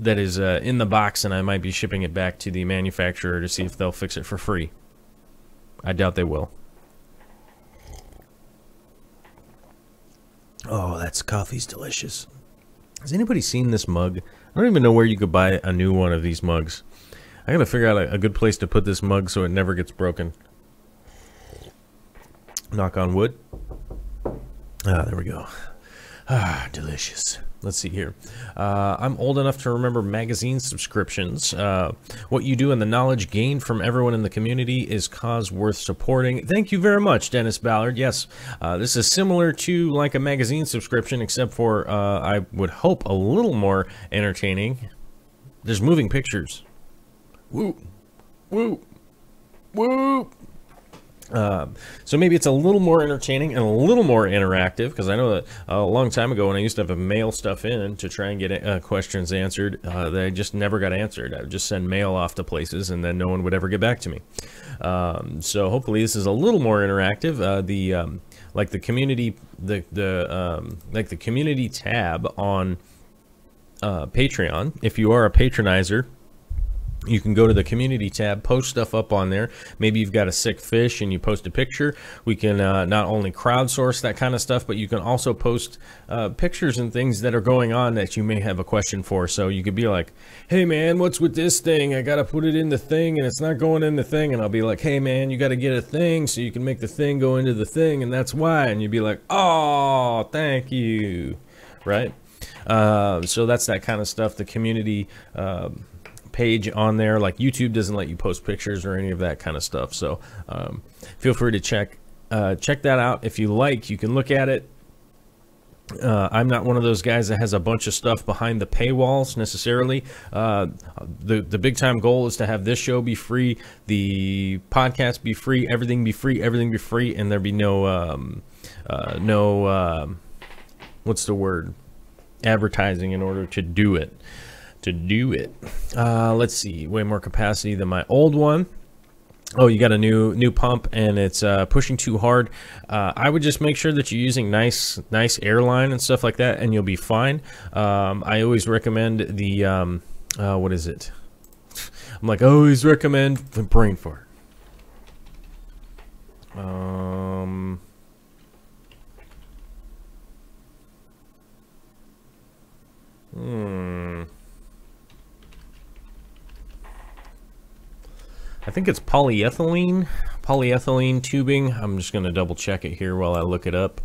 that is in the box, and I might be shipping it back to the manufacturer to see if they'll fix it for free. I doubt they will. Oh, that's coffee's delicious. Has anybody seen this mug? I don't even know where you could buy a new one of these mugs. I gotta figure out a good place to put this mug so it never gets broken. Knock on wood. Ah, there we go. Ah, delicious. Let's see here. I'm old enough to remember magazine subscriptions. What you do and the knowledge gained from everyone in the community is cause worth supporting. Thank you very much, Dennis Ballard. Yes, this is similar to like a magazine subscription, except for I would hope a little more entertaining. There's moving pictures. Woo, woo, woo. So maybe it's a little more entertaining and a little more interactive, because I know that a long time ago when I used to have to mail stuff in to try and get questions answered, they just never got answered. I would just send mail off to places and then no one would ever get back to me. So hopefully this is a little more interactive. Like the community, like the community tab on Patreon. If you are a patronizer, you can go to the community tab, post stuff up on there. Maybe you've got a sick fish and you post a picture. We can not only crowdsource that kind of stuff, but you can also post pictures and things that are going on that you may have a question for. So you could be like, hey man, what's with this thing? I got to put it in the thing and it's not going in the thing. And I'll be like, hey man, you got to get a thing so you can make the thing go into the thing, and that's why. And you'd be like, oh, thank you. Right? So that's that kind of stuff. The community page on there. Like YouTube doesn't let you post pictures or any of that kind of stuff, so feel free to check that out if you like. You can look at it. I'm not one of those guys that has a bunch of stuff behind the paywalls necessarily. The big time goal is to have this show be free, the podcast be free, everything be free, and there be no what's the word? Advertising in order to do it. Let's see, way more capacity than my old one. Oh, you got a new pump, and it's pushing too hard. I would just make sure that you're using nice airline and stuff like that, and you'll be fine. I always recommend the what is it? I'm like, I always recommend the brain fart. I think it's polyethylene tubing. I'm just going to double check it here while I look it up.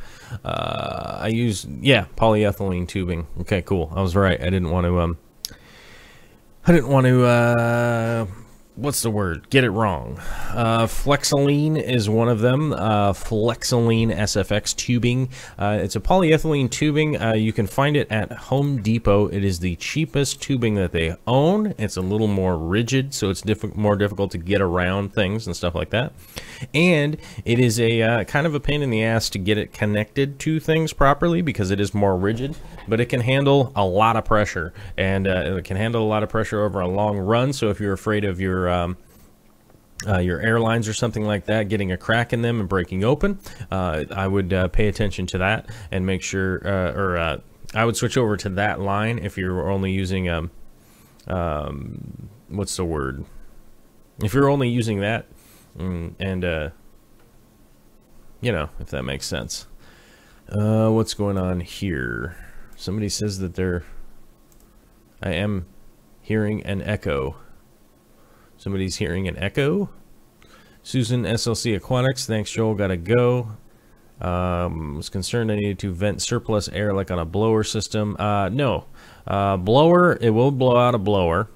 Polyethylene tubing. Okay, cool. I was right. I didn't want to what's the word? Get it wrong. Flexoline is one of them. Flexoline SFX tubing. It's a polyethylene tubing. You can find it at Home Depot. It is the cheapest tubing that they own. It's a little more rigid, so it's more difficult to get around things and stuff like that. And it is a kind of a pain in the ass to get it connected to things properly because it is more rigid, but it can handle a lot of pressure, and it can handle a lot of pressure over a long run. So if you're afraid of your airlines or something like that getting a crack in them and breaking open, I would pay attention to that and make sure, I would switch over to that line if you're only using what's the word? If you're only using that, and you know, if that makes sense. What's going on here? Somebody says that I am hearing an echo. Somebody's hearing an echo. Susan, SLC Aquatics. Thanks, Joel. Gotta go. Was concerned I needed to vent surplus air like on a blower system. No. Blower, it will blow out a blower.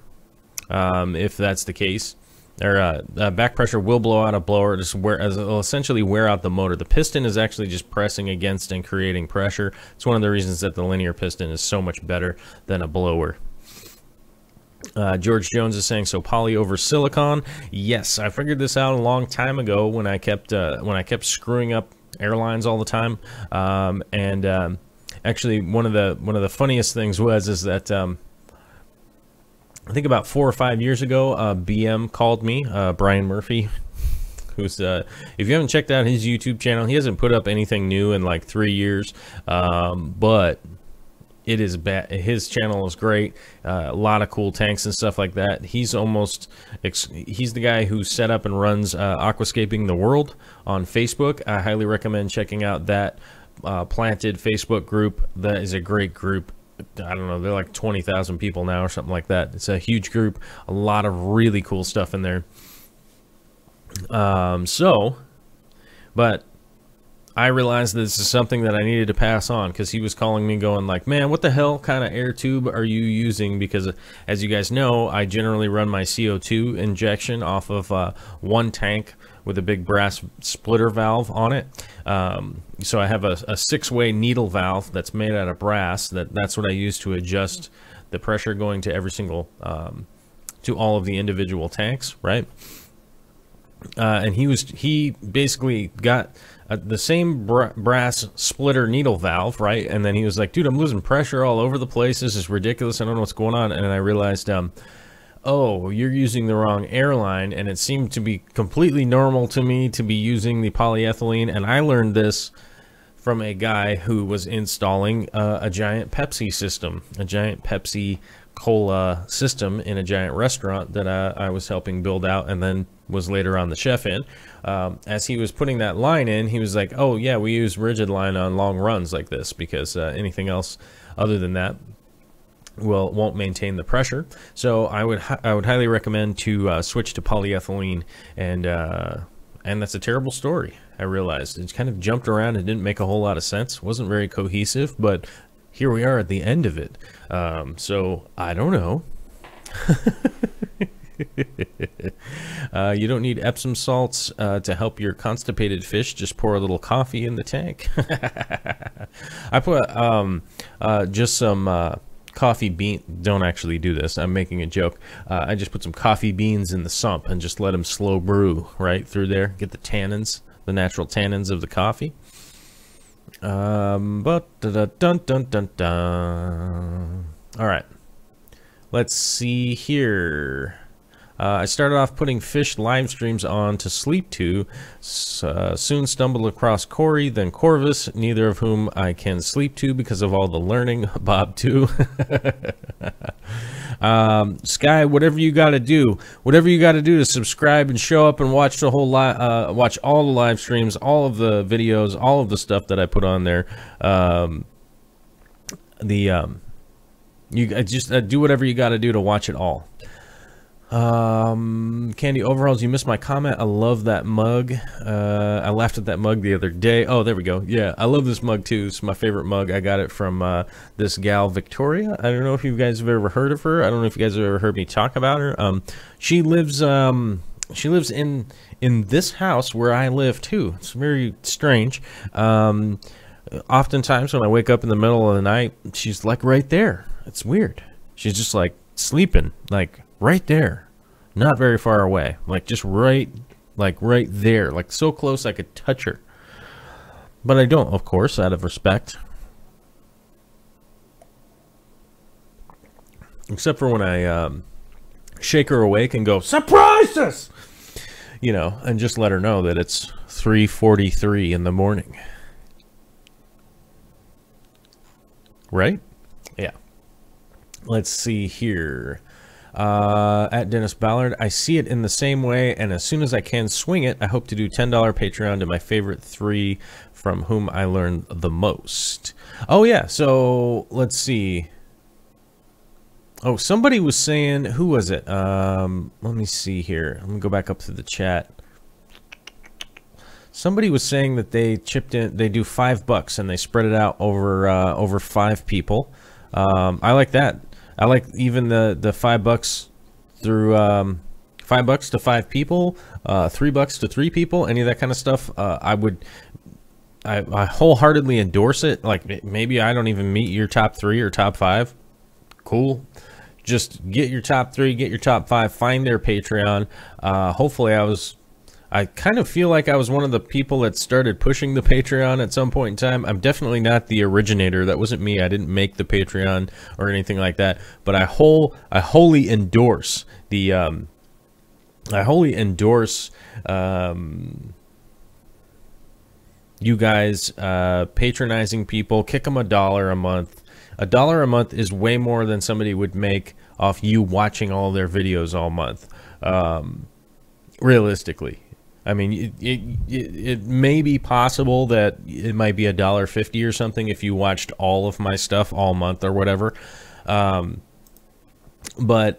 If that's the case. Back pressure will blow out a blower. It'll essentially wear out the motor. The piston is actually just pressing against and creating pressure. It's one of the reasons that the linear piston is so much better than a blower. George Jones is saying, so poly over silicon. Yes, I figured this out a long time ago when I kept screwing up airlines all the time. Actually, one of the funniest things is that I think about 4 or 5 years ago, BM called me, Brian Murphy, who's if you haven't checked out his YouTube channel, he hasn't put up anything new in like 3 years, but it is his channel is great. A lot of cool tanks and stuff like that. He's the guy who set up and runs Aquascaping the World on Facebook. I highly recommend checking out that planted Facebook group. That is a great group. I don't know, they're like 20,000 people now or something like that. It's a huge group, a lot of really cool stuff in there. But I realized this is something that I needed to pass on, because he was calling me going like, man, what the hell kind of air tube are you using? Because as you guys know, I generally run my CO2 injection off of one tank with a big brass splitter valve on it. So I have a 6-way needle valve that's made out of brass. That's what I use to adjust the pressure going to every single, to all of the individual tanks, right? And he basically got the same brass splitter needle valve, right? And then he was like, dude, I'm losing pressure all over the place. This is ridiculous. I don't know what's going on. And I realized, oh, you're using the wrong airline, and it seemed to be completely normal to me to be using the polyethylene. And I learned this from a guy who was installing a giant Pepsi system, a giant Pepsi Cola system in a giant restaurant that I was helping build out, and then was later on the chef in. As he was putting that line in, he was like, oh yeah, we use rigid line on long runs like this, because anything else other than that won't maintain the pressure. So I would highly recommend to switch to polyethylene, and that's a terrible story. I realized it kind of jumped around and didn't make a whole lot of sense. Wasn't very cohesive, but here we are at the end of it. So I don't know. You don't need Epsom salts to help your constipated fish. Just pour a little coffee in the tank. I put just some coffee bean. Don't actually do this. I'm making a joke. I just put some coffee beans in the sump and just let them slow brew right through there. Get the tannins, the natural tannins of the coffee. But dun dun dun dun. All right. Let's see here. I started off putting fish live streams on to sleep to. Soon stumbled across Corey, then Corvus, neither of whom I can sleep to because of all the learning. Bob too. Sky, whatever you got to do to subscribe and show up and watch the whole watch all the live streams, all of the videos, all of the stuff that I put on there. You just do whatever you got to do to watch it all. Candy Overalls, you missed my comment. I love that mug. I laughed at that mug the other day. Oh, there we go. Yeah, I love this mug too. It's my favorite mug. I got it from this gal Victoria. I don't know if you guys have ever heard of her. I don't know if you guys have ever heard me talk about her. She lives in this house where I live too. It's very strange. Oftentimes when I wake up in the middle of the night, she's like right there. It's weird. She's just like sleeping, like right there, not very far away, like just right there, like so close I could touch her, but I don't, of course, out of respect, except for when I shake her awake and go, surprise us, you know, and just let her know that it's 3:43 in the morning, right? Yeah. Let's see here. At Dennis Ballard, I see it in the same way, and as soon as I can swing it, I hope to do $10 Patreon to my favorite 3 from whom I learned the most. Oh yeah, so let's see. Oh, somebody was saying, who was it? Let me see here. Let me go back up to the chat. Somebody was saying that they chipped in, they do $5 and they spread it out over 5 people. I like that. I like even the $5 through $5 to 5 people, $3 to 3 people, any of that kind of stuff. I wholeheartedly endorse it. Like maybe I don't even meet your top 3 or top 5. Cool. Just get your top 3, get your top 5, find their Patreon. Hopefully I kind of feel like I was one of the people that started pushing the Patreon at some point in time. I'm definitely not the originator. That wasn't me. I didn't make the Patreon or anything like that. But I wholly endorse the you guys patronizing people. Kick them $1 a month. $1 a month is way more than somebody would make off you watching all their videos all month. Realistically. I mean, it may be possible that it might be $1.50 or something if you watched all of my stuff all month or whatever. But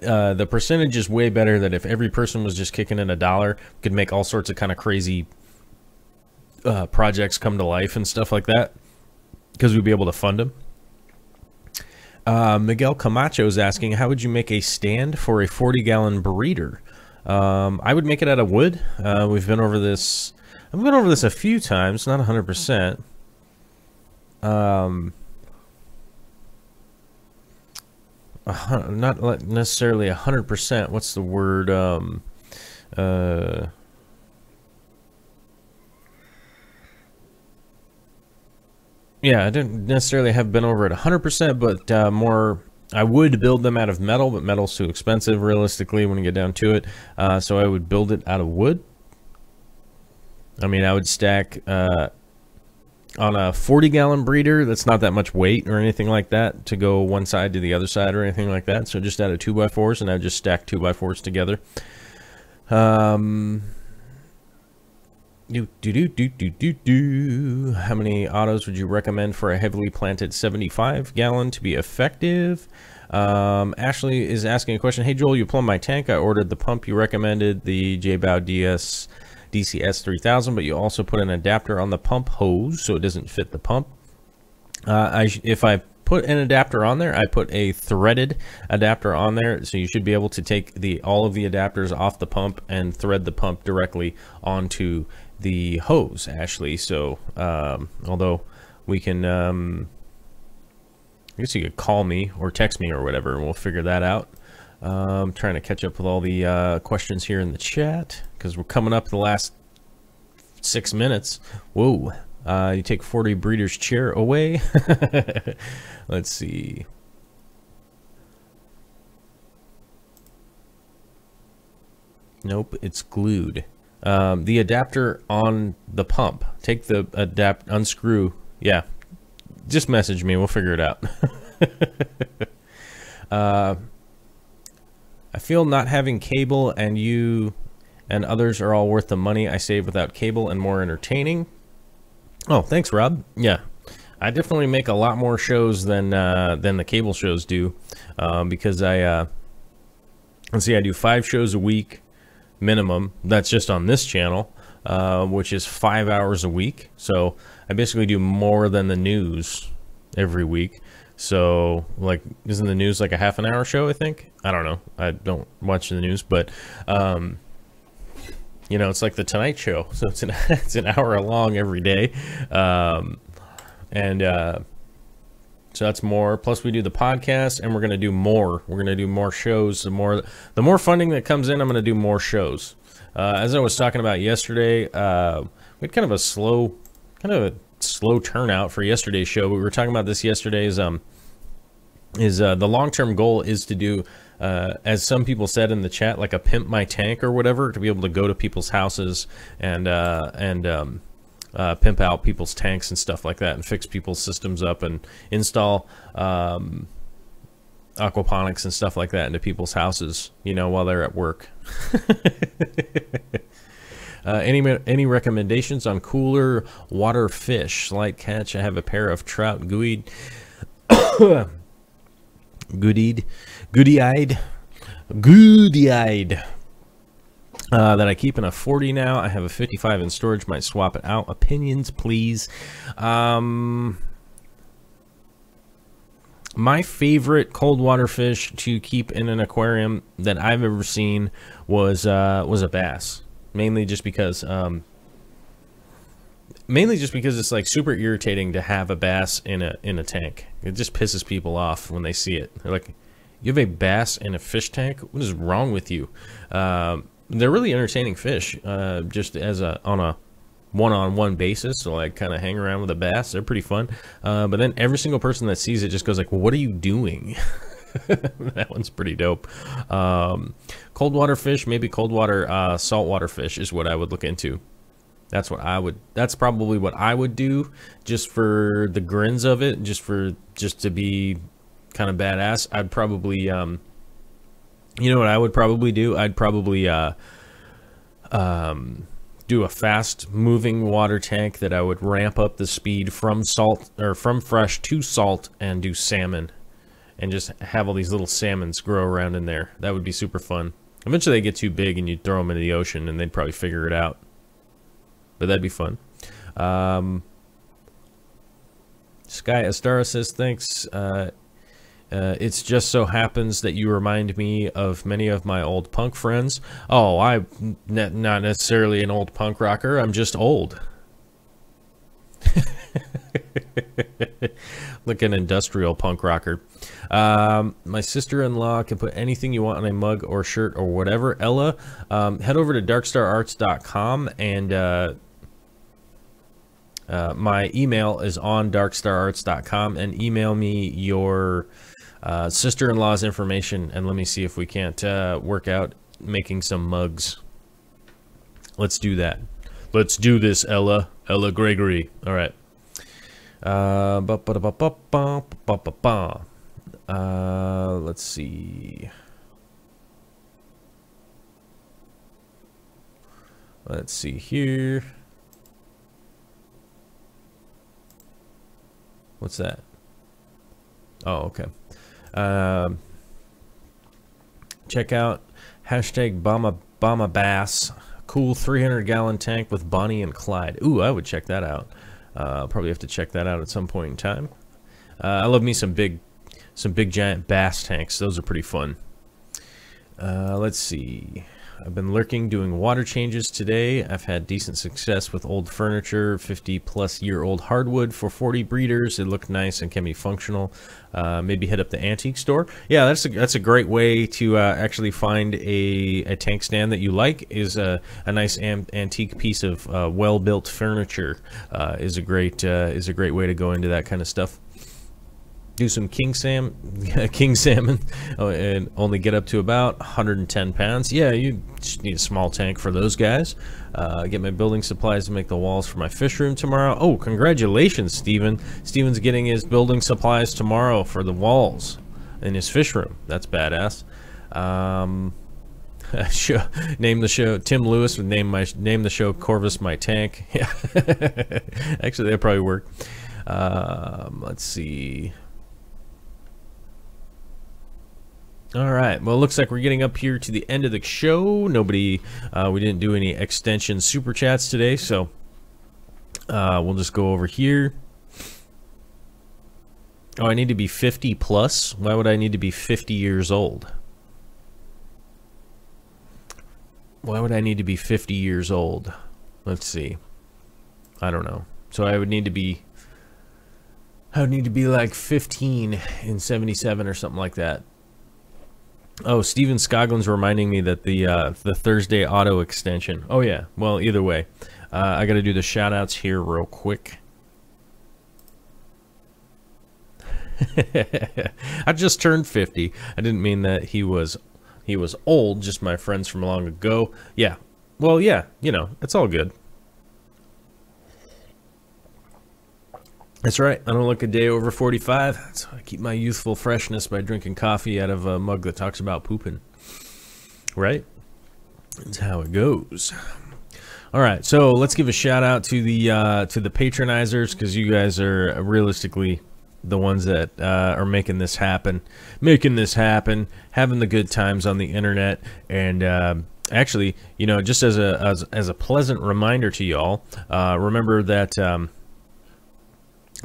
the percentage is way better that if every person was just kicking in $1, could make all sorts of kind of crazy projects come to life and stuff like that because we'd be able to fund them. Miguel Camacho is asking, how would you make a stand for a 40-gallon breeder? I would make it out of wood. We've been over this. I've been over this a few times, not 100%. Not necessarily 100%. What's the word? Yeah, I didn't necessarily have been over it 100%, but more. I would build them out of metal, but metal's too expensive realistically when you get down to it. So I would build it out of wood. I mean, I would stack on a 40-gallon breeder. That's not that much weight or anything like that to go one side to the other side or anything like that. So just out of 2x4s, and I would just stack 2x4s together. How many autos would you recommend for a heavily planted 75-gallon to be effective? Ashley is asking a question. Hey Joel, you plumbed my tank. I ordered the pump you recommended, the J-Bow DCS 3000, but you also put an adapter on the pump hose so it doesn't fit the pump. If I put an adapter on there, I put a threaded adapter on there, so you should be able to take all of the adapters off the pump and thread the pump directly onto the hose, Ashley. So although we can, I guess you could call me or text me or whatever, and we'll figure that out. I'm trying to catch up with all the questions here in the chat, because we're coming up the last 6 minutes. Whoa. You take 40 breeder's chair away. Let's see. Nope, it's glued. The adapter on the pump. Take the unscrew. Yeah, just message me. We'll figure it out. I feel not having cable and you and others are all worth the money I save without cable and more entertaining. Oh, thanks, Rob. Yeah, I definitely make a lot more shows than the cable shows do, because let's see, I do 5 shows a week minimum. That's just on this channel, which is 5 hours a week. So I basically do more than the news every week. So, like, isn't the news like a half an hour show, I think? I don't know. I don't watch the news, but you know, it's like the Tonight Show, so it's an hour long every day, so that's more. Plus, we do the podcast, and we're gonna do more. We're gonna do more shows. The more funding that comes in, I'm gonna do more shows. As I was talking about yesterday, we had kind of a slow turnout for yesterday's show. We were talking about this yesterday's. The long-term goal is to do, as some people said in the chat, like a pimp my tank or whatever, to be able to go to people's houses and pimp out people's tanks and stuff like that, and fix people's systems up and install aquaponics and stuff like that into people's houses, you know, while they're at work. Any recommendations on cooler water fish? Light catch. I have a pair of trout gooeyed. Goody-eyed that I keep in a 40 now. I have a 55 in storage. Might swap it out. Opinions, please. My favorite cold water fish to keep in an aquarium that I've ever seen was a bass. Mainly just because it's like super irritating to have a bass in a tank. It just pisses people off when they see it. They're like, "You have a bass in a fish tank? What is wrong with you?" They're really entertaining fish, just as on a one-on-one basis. So like, kind of hang around with a bass. They're pretty fun. But then every single person that sees it just goes like, well, "What are you doing?" That one's pretty dope. Cold water fish, maybe cold water saltwater fish is what I would look into. That's probably what I would do, just for the grins of it, just to be kind of badass. I'd probably, you know what I would probably do? I'd probably do a fast moving water tank that I would ramp up the speed from fresh to salt, and do salmon, and just have all these little salmons grow around in there. That would be super fun. Eventually they get too big and you'd throw them into the ocean and they'd probably figure it out. But that'd be fun. Sky Astara says, thanks. It's just so happens that you remind me of many of my old punk friends. Oh, I'm not necessarily an old punk rocker. I'm just old. Like an industrial punk rocker. My sister-in-law can put anything you want on a mug or shirt or whatever. Ella, head over to darkstararts.com, and my email is on darkstararts.com, and email me your sister-in-law's information, and let me see if we can't work out making some mugs. Let's do that. Let's do this, Ella Gregory. All right. Let's see. Let's see here. What's that? Oh, okay. Check out hashtag Bama Bass. Cool 300-gallon tank with Bonnie and Clyde. Ooh, I would check that out. I'll probably have to check that out at some point in time. I love me some big giant bass tanks. Those are pretty fun. Let's see. I've been lurking doing water changes today. I've had decent success with old furniture, 50-plus-year-old hardwood for 40 breeders. It looked nice and can be functional. Maybe hit up the antique store. Yeah, that's a great way to actually find a tank stand that you like. Is a nice antique piece of well-built furniture. Is a great way to go into that kind of stuff. Do some king salmon, and only get up to about 110 pounds. Yeah, you just need a small tank for those guys. Get my building supplies to make the walls for my fish room tomorrow. Oh, congratulations, Steven. Steven's getting his building supplies tomorrow for the walls in his fish room. That's badass. Name the show. Tim Lewis would name the show Corvus My Tank. Yeah, actually, that'd probably work. Let's see. All right, well, it looks like we're getting up here to the end of the show. We didn't do any extension super chats today, so we'll just go over here. Oh, I need to be 50 plus? Why would I need to be 50 years old? Why would I need to be 50 years old? Let's see. I don't know. So I would need to be like 15 in 77 or something like that. Oh, Steven Scoglin's reminding me that the Thursday auto extension. Oh, yeah. Well, either way. I got to do the shout-outs here real quick. I just turned 50. I didn't mean that he was old, just my friends from long ago. Yeah. Well, yeah, it's all good. That's right. I don't look a day over 45. That's how I keep my youthful freshness by drinking coffee out of a mug that talks about pooping. Right? That's how it goes. All right, so let's give a shout out to the patronizers, because you guys are realistically the ones that are making this happen, having the good times on the internet, and actually, just as a pleasant reminder to y'all, remember that.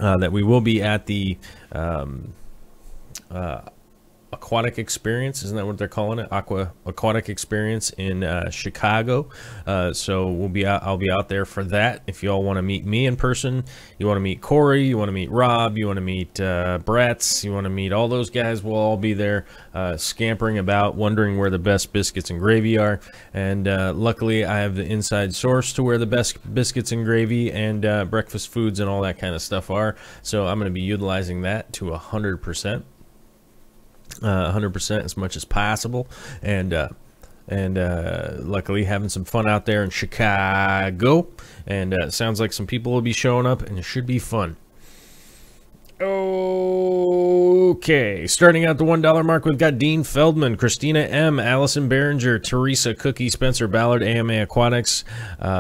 That we will be at the aquatic experience. Isn't that what they're calling it? Aquatic experience in Chicago. So I'll be out there for that. If you all want to meet me in person, you want to meet Corey, you want to meet Rob, you want to meet Bratz, you want to meet all those guys, we'll all be there scampering about, wondering where the best biscuits and gravy are. And luckily, I have the inside source to where the best biscuits and gravy and breakfast foods and all that kind of stuff are. So I'm going to be utilizing that to 100%. 100% as much as possible, and luckily having some fun out there in Chicago, and sounds like some people will be showing up, and it should be fun. Okay, starting out the $1 mark, we've got Dean Feldman, Christina M, Allison Behringer, Teresa Cookie, Spencer Ballard, AMA Aquatics,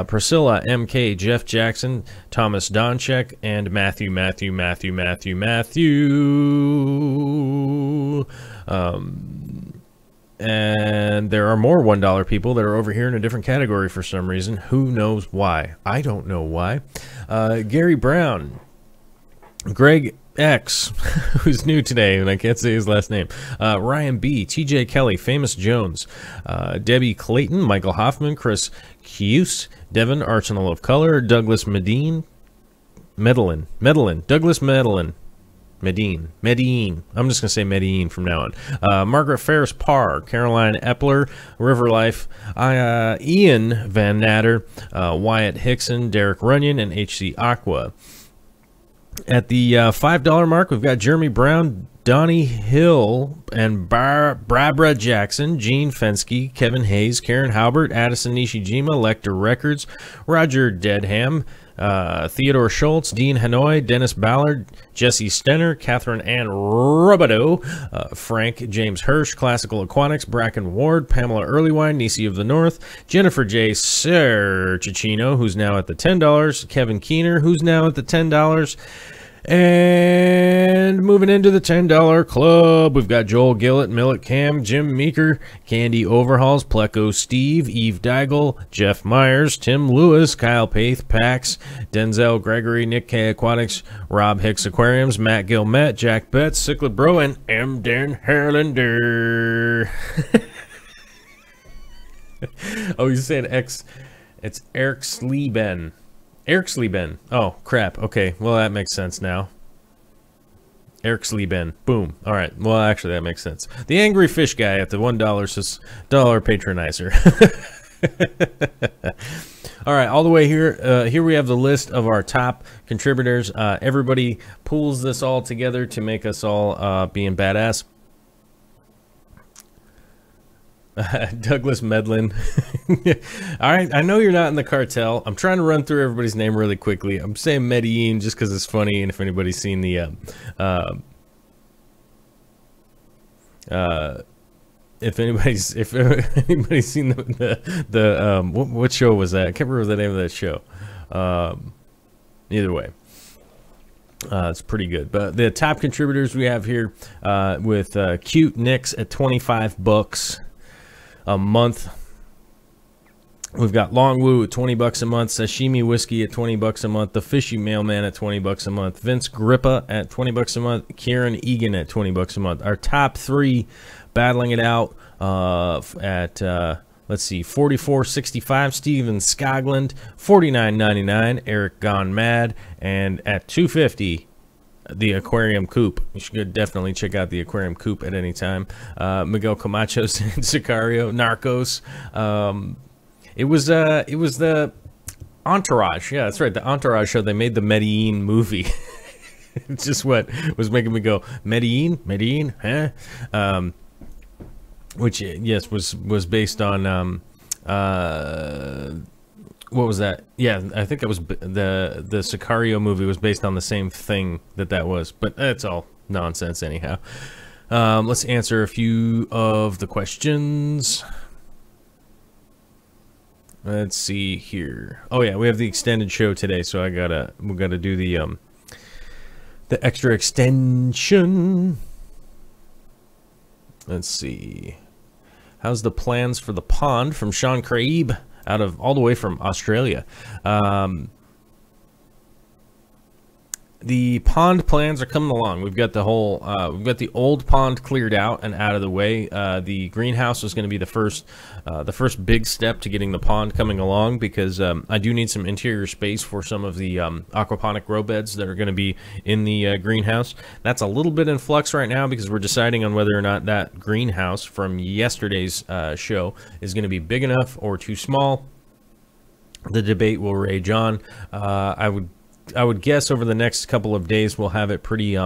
Priscilla MK, Jeff Jackson, Thomas Donchek, and Matthew. And there are more $1 people that are over here in a different category for some reason. Who knows why? I don't know why. Gary Brown, Greg X, who's new today, and I can't say his last name. Ryan B, TJ Kelly, Famous Jones, Debbie Clayton, Michael Hoffman, Chris Cuse, Devin, Arsenal of Color, Douglas Medine, Douglas Medine. I'm just going to say Medine from now on. Margaret Ferris Parr, Caroline Epler, River Life, Ian Van Natter, Wyatt Hickson, Derek Runyon, and HC Aqua. At the $5 mark, we've got Jeremy Brown, Donnie Hill, and Barbara Jackson, Gene Fensky, Kevin Hayes, Karen Halbert, Addison Nishijima, Lecter Records, Roger Dedham, Theodore Schultz, Dean Hanoi, Dennis Ballard, Jesse Stenner, Catherine Ann Robideau, Frank James Hirsch, Classical Aquatics, Bracken Ward, Pamela Earlywine, Nisi of the North, Jennifer J. Sercicino, who's now at the $10, Kevin Keener, who's now at the $10, and moving into the $10 club, we've got Joel Gillett, Millet Cam, Jim Meeker, Candy Overhauls, Pleco Steve, Eve Deigel, Jeff Myers, Tim Lewis, Kyle Paith, Pax, Denzel Gregory, Nick K. Aquatics, Rob Hicks Aquariums, Matt Gilmet, Jack Betts, Cichlid Bro, and M. Dan Herlander. Oh, you said X. It's Eric Sleeben. Eric Sleeben. Oh, crap. Okay. Well, that makes sense now. Eric Sleeben. Boom. All right. Well, actually, that makes sense. The angry fish guy at the $1 says dollar patronizer. All right. All the way here. Here we have the list of our top contributors. Everybody pulls this all together to make us all being badass. Douglas Medlin. All right, I know you're not in the cartel. I'm trying to run through everybody's name really quickly. I'm saying Medellin just because it's funny, and if anybody's seen the if anybody's seen the what show was that? I can't remember the name of that show. Either way. It's pretty good. But the top contributors we have here with Cute Nicks at $25 a month. We've got Long Woo at $20 a month, Sashimi Whiskey at $20 a month, The Fishy Mailman at $20 a month, Vince Grippa at $20 a month, Kieran Egan at $20 a month. Our top three battling it out at let's see, $44.65, Steven Skoglund, $49.99, Eric Gone Mad, and at $2.50, the Aquarium Coop. You should definitely check out the Aquarium Coop at any time. Miguel Camacho, Sicario, Narcos. It was the Entourage. Yeah, that's right. The Entourage show. They made the Medellin movie. It's just what was making me go, Medellin, huh? Which, yes, was based on what was that? Yeah, I think that was the Sicario movie was based on the same thing that was, but that's all nonsense anyhow. Let's answer a few of the questions. Let's see here. Oh yeah, we have the extended show today, so we gotta do the extra extension. Let's see. How's the plans for the pond from Sean Craib? All the way from Australia. The pond plans are coming along. We've got the whole, we've got the old pond cleared out and out of the way. The greenhouse is going to be the first big step to getting the pond coming along, because I do need some interior space for some of the aquaponic grow beds that are going to be in the greenhouse. That's a little bit in flux right now because we're deciding on whether or not that greenhouse from yesterday's show is going to be big enough or too small. The debate will rage on. I would guess over the next couple of days we'll have it pretty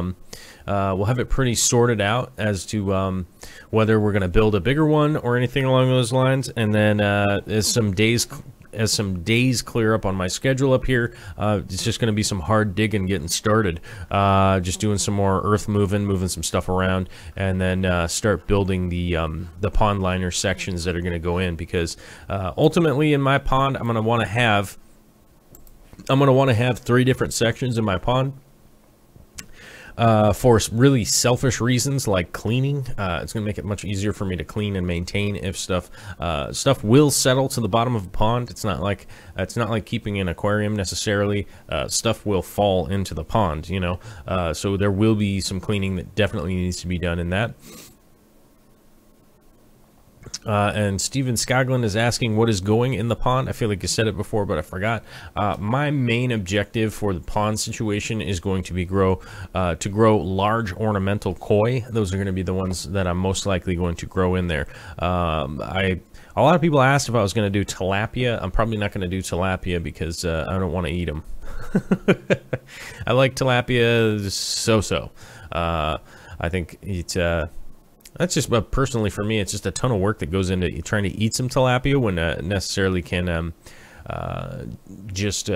sorted out as to whether we're going to build a bigger one or anything along those lines. And then as some days clear up on my schedule up here, it's just going to be some hard digging getting started, just doing some more earth moving some stuff around, and then start building the pond liner sections that are going to go in, because ultimately in my pond I'm going to want to have 3 different sections in my pond for really selfish reasons like cleaning. It's going to make it much easier for me to clean and maintain if stuff will settle to the bottom of a pond. It's not like keeping an aquarium necessarily. Stuff will fall into the pond, you know. So there will be some cleaning that definitely needs to be done in that. And Steven Skoglund is asking what is going in the pond. I feel like you said it before, but I forgot. My main objective for the pond situation is going to be to grow large ornamental koi. Those are going to be the ones that I'm most likely going to grow in there. A lot of people asked if I was going to do tilapia. I'm probably not going to do tilapia because I don't want to eat them. I like tilapia so-so. I think it's... That's just, personally for me, it's just a ton of work that goes into trying to eat some tilapia when necessarily can just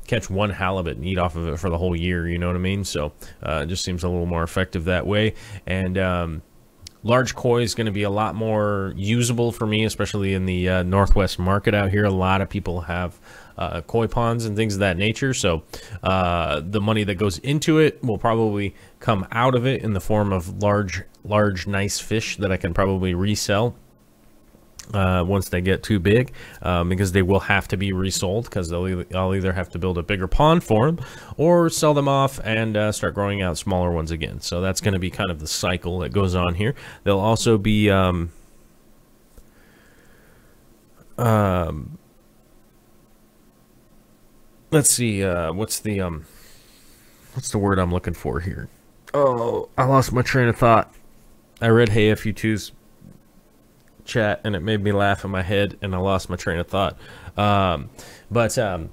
catch one halibut and eat off of it for the whole year, you know what I mean? So it just seems a little more effective that way. And large koi is going to be a lot more usable for me, especially in the Northwest market out here. A lot of people have koi ponds and things of that nature, so the money that goes into it will probably come out of it in the form of large nice fish that I can probably resell once they get too big, because they will have to be resold, because I'll either have to build a bigger pond for them or sell them off and start growing out smaller ones again. So that's going to be kind of the cycle that goes on here. They'll also be let's see. What's the word I'm looking for here? Oh, I lost my train of thought. I read Hey FU2's chat and it made me laugh in my head, and I lost my train of thought. But I'm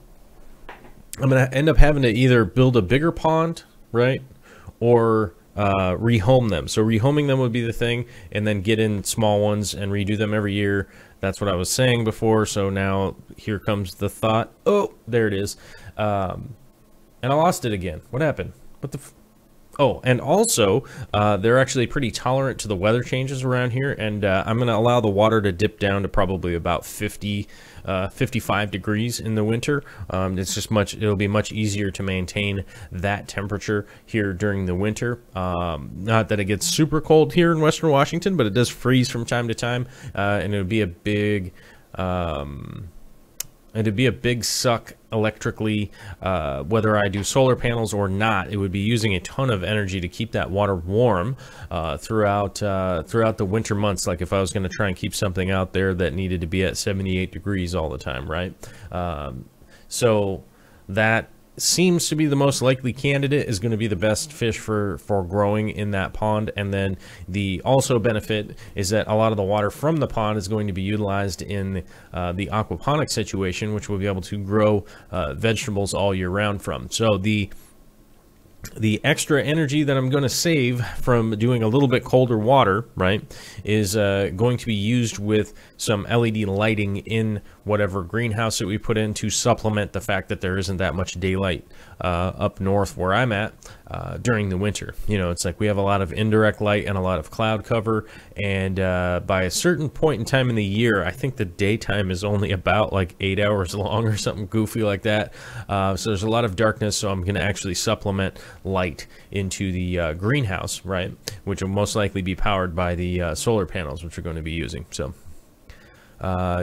gonna end up having to either build a bigger pond, right, or rehome them. So rehoming them would be the thing, and then get in small ones and redo them every year. That's what I was saying before. So now here comes the thought. Oh, there it is. And I lost it again. What happened? What the? Oh, and also, they're actually pretty tolerant to the weather changes around here, and I'm going to allow the water to dip down to probably about 55 degrees in the winter. It's just it'll be much easier to maintain that temperature here during the winter. Not that it gets super cold here in Western Washington, but it does freeze from time to time, and it would be a big... it'd be a big suck electrically, whether I do solar panels or not. It would be using a ton of energy to keep that water warm throughout the winter months. Like if I was going to try and keep something out there that needed to be at 78 degrees all the time, right? So that seems to be the most likely candidate, is going to be the best fish for growing in that pond. And then the also benefit is that a lot of the water from the pond is going to be utilized in the aquaponic situation, which will be able to grow vegetables all year round from. So the extra energy that I'm going to save from doing a little bit colder water, right, is going to be used with some LED lighting in whatever greenhouse that we put in to supplement the fact that there isn't that much daylight up north where I'm at during the winter. You know, it's like we have a lot of indirect light and a lot of cloud cover, and by a certain point in time in the year, I think the daytime is only about like 8 hours long or something goofy like that. So there's a lot of darkness, so I'm going to actually supplement light into the greenhouse, right, which will most likely be powered by the solar panels, which we're going to be using. So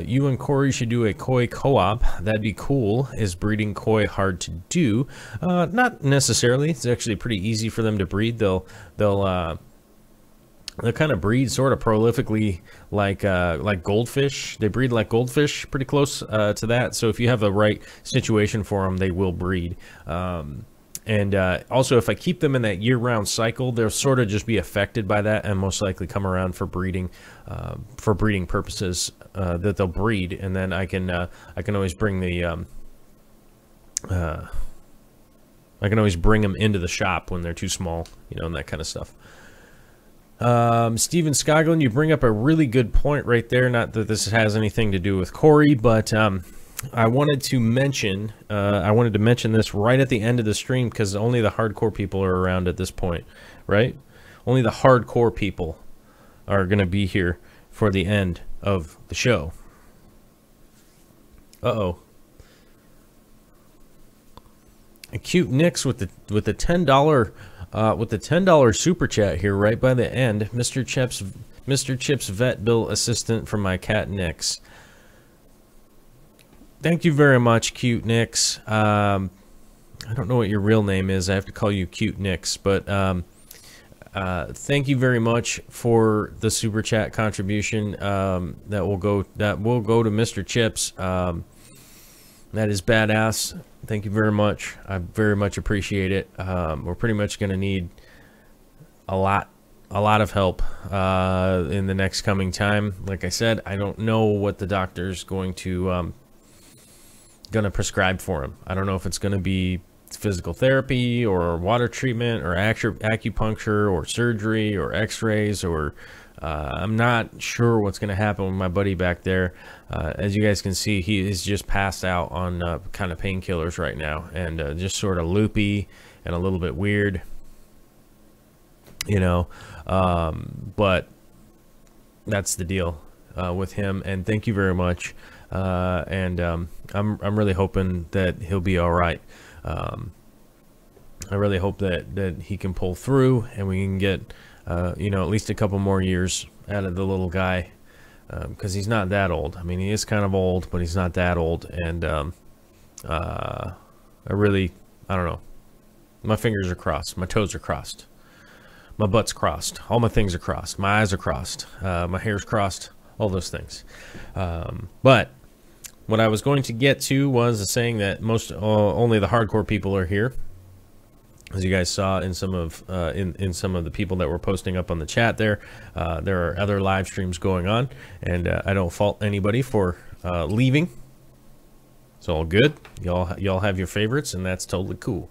you and Corey should do a koi co-op. That'd be cool. Is breeding koi hard to do? Not necessarily. It's actually pretty easy for them to breed. They'll kind of breed sort of prolifically like goldfish. They breed like goldfish, pretty close to that. So if you have the right situation for them, they will breed. And also, if I keep them in that year-round cycle, they'll sort of just be affected by that and most likely come around for breeding purposes. That they'll breed, and then I can always bring the I can always bring them into the shop when they're too small, you know, and that kind of stuff. Steven Scoglin, you bring up a really good point right there. Not that this has anything to do with Corey, but I wanted to mention this right at the end of the stream, because only the hardcore people are around at this point, right? Only the hardcore people are going to be here for the end of the show. Uh-oh. A cute Nix with the $10 super chat here right by the end. Mr. Chip's vet bill assistant for my cat Nix. Thank you very much, cute Nix. I don't know what your real name is. I have to call you cute Nix, but thank you very much for the super chat contribution. That will go to Mr. Chips. That is badass. Thank you very much. I very much appreciate it. We're pretty much going to need a lot of help in the next coming time. Like I said, I don't know what the doctor's going to prescribe for him. I don't know if it's going to be physical therapy or water treatment or acupuncture or surgery or x-rays, or I'm not sure what's going to happen with my buddy back there. As you guys can see, he is just passed out on kind of painkillers right now, and just sort of loopy and a little bit weird, you know. But that's the deal with him, and thank you very much. I'm really hoping that he'll be all right. I really hope that he can pull through, and we can get you know, at least a couple more years out of the little guy, because he's not that old. I mean, he is kind of old, but he's not that old. And I don't know. My fingers are crossed. My toes are crossed. My butt's crossed. All my things are crossed. My eyes are crossed. My hair's crossed. All those things. But what I was going to get to was saying that only the hardcore people are here. As you guys saw in some of in some of the people that were posting up on the chat there are other live streams going on, and I don't fault anybody for leaving. It's all good. Y'all have your favorites, and that's totally cool.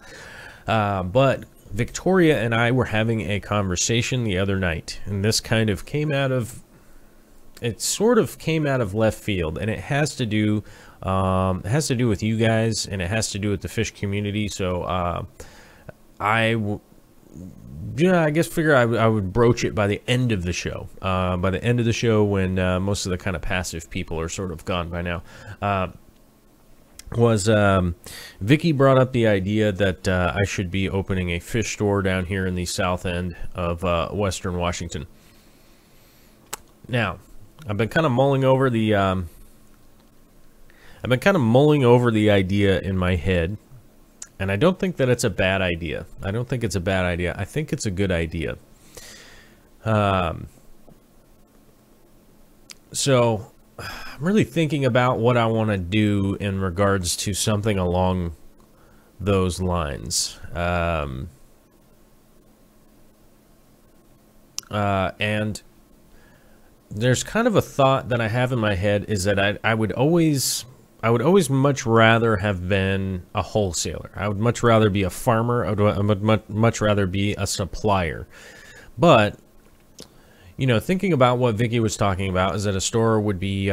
But Victoria and I were having a conversation the other night, and this kind of came out of, it sort of came out of left field, and it has to do with you guys, and it has to do with the fish community. So I guess figure I would broach it by the end of the show. By the end of the show, when most of the kind of passive people are sort of gone by now. Vicky brought up the idea that I should be opening a fish store down here in the south end of Western Washington. Now, I've been kind of mulling over the idea in my head, and I don't think that it's a bad idea. I don't think it's a bad idea. I think it's a good idea. So I'm really thinking about what I want to do in regards to something along those lines. And there's kind of a thought that I have in my head is that I would always much rather have been a wholesaler. I would much rather be a farmer. I would much rather be a supplier. But you know, thinking about what Vicky was talking about is that a store would be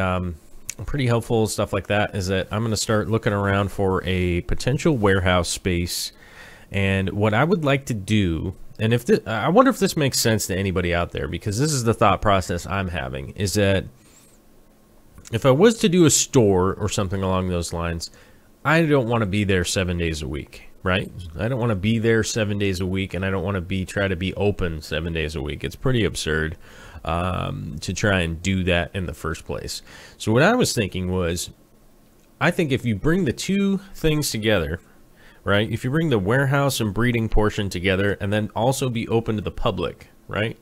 pretty helpful, stuff like that, is that I'm going to start looking around for a potential warehouse space. And what I would like to do, and if this, I wonder if this makes sense to anybody out there, because this is the thought process I'm having, is that if I was to do a store or something along those lines, I don't want to be there 7 days a week. Right? I don't want to be there 7 days a week, and I don't want to try to be open 7 days a week. It's pretty absurd to try and do that in the first place. So what I was thinking was, I think if you bring the two things together, right? If you bring the warehouse and breeding portion together, and then also be open to the public, right?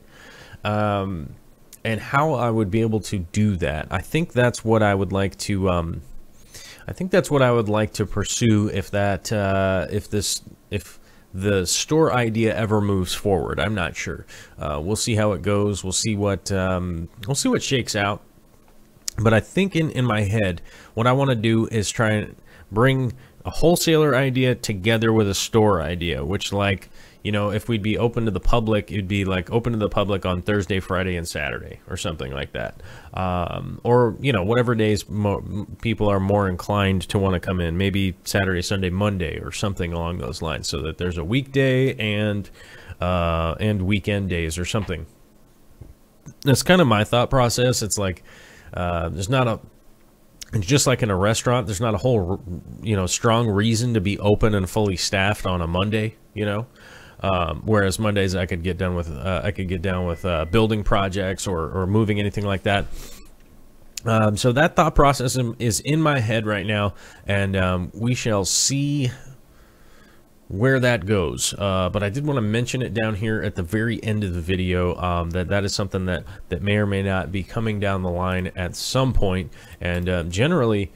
And how I would be able to do that, I think that's what I would like to. I think that's what I would like to pursue if the store idea ever moves forward. I'm not sure. We'll see how it goes. We'll see what shakes out. But I think in my head, what I want to do is try and bring a wholesaler idea together with a store idea, which, like, you know, if we'd be open to the public, it'd be like open to the public on Thursday, Friday, and Saturday, or something like that. Or, you know, whatever days people are more inclined to want to come in. Maybe Saturday, Sunday, Monday, or something along those lines, so that there's a weekday and weekend days or something. That's kind of my thought process. It's like there's not a... It's just like in a restaurant, there's not a whole, you know, strong reason to be open and fully staffed on a Monday, you know. Whereas Mondays I could get down with building projects or moving, anything like that. So that thought process is in my head right now, and we shall see where that goes. But I did want to mention it down here at the very end of the video, that is something that may or may not be coming down the line at some point. And generally,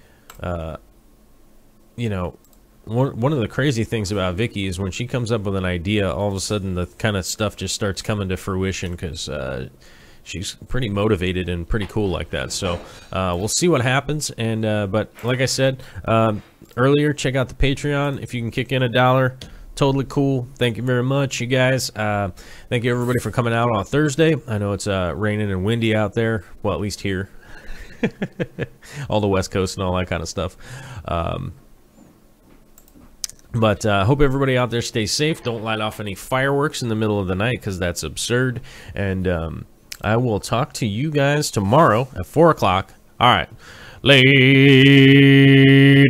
you know, one of the crazy things about Vicky is when she comes up with an idea, all of a sudden the kind of stuff just starts coming to fruition, because she's pretty motivated and pretty cool like that. So we'll see what happens. And but like I said earlier, check out the Patreon if you can kick in $1. Totally cool. Thank you very much, you guys. Thank you everybody for coming out on Thursday. I know it's raining and windy out there. Well, at least here. All the West Coast and all that kind of stuff. But hope everybody out there stays safe. Don't light off any fireworks in the middle of the night, because that's absurd. And I will talk to you guys tomorrow at 4 o'clock. All right. Later.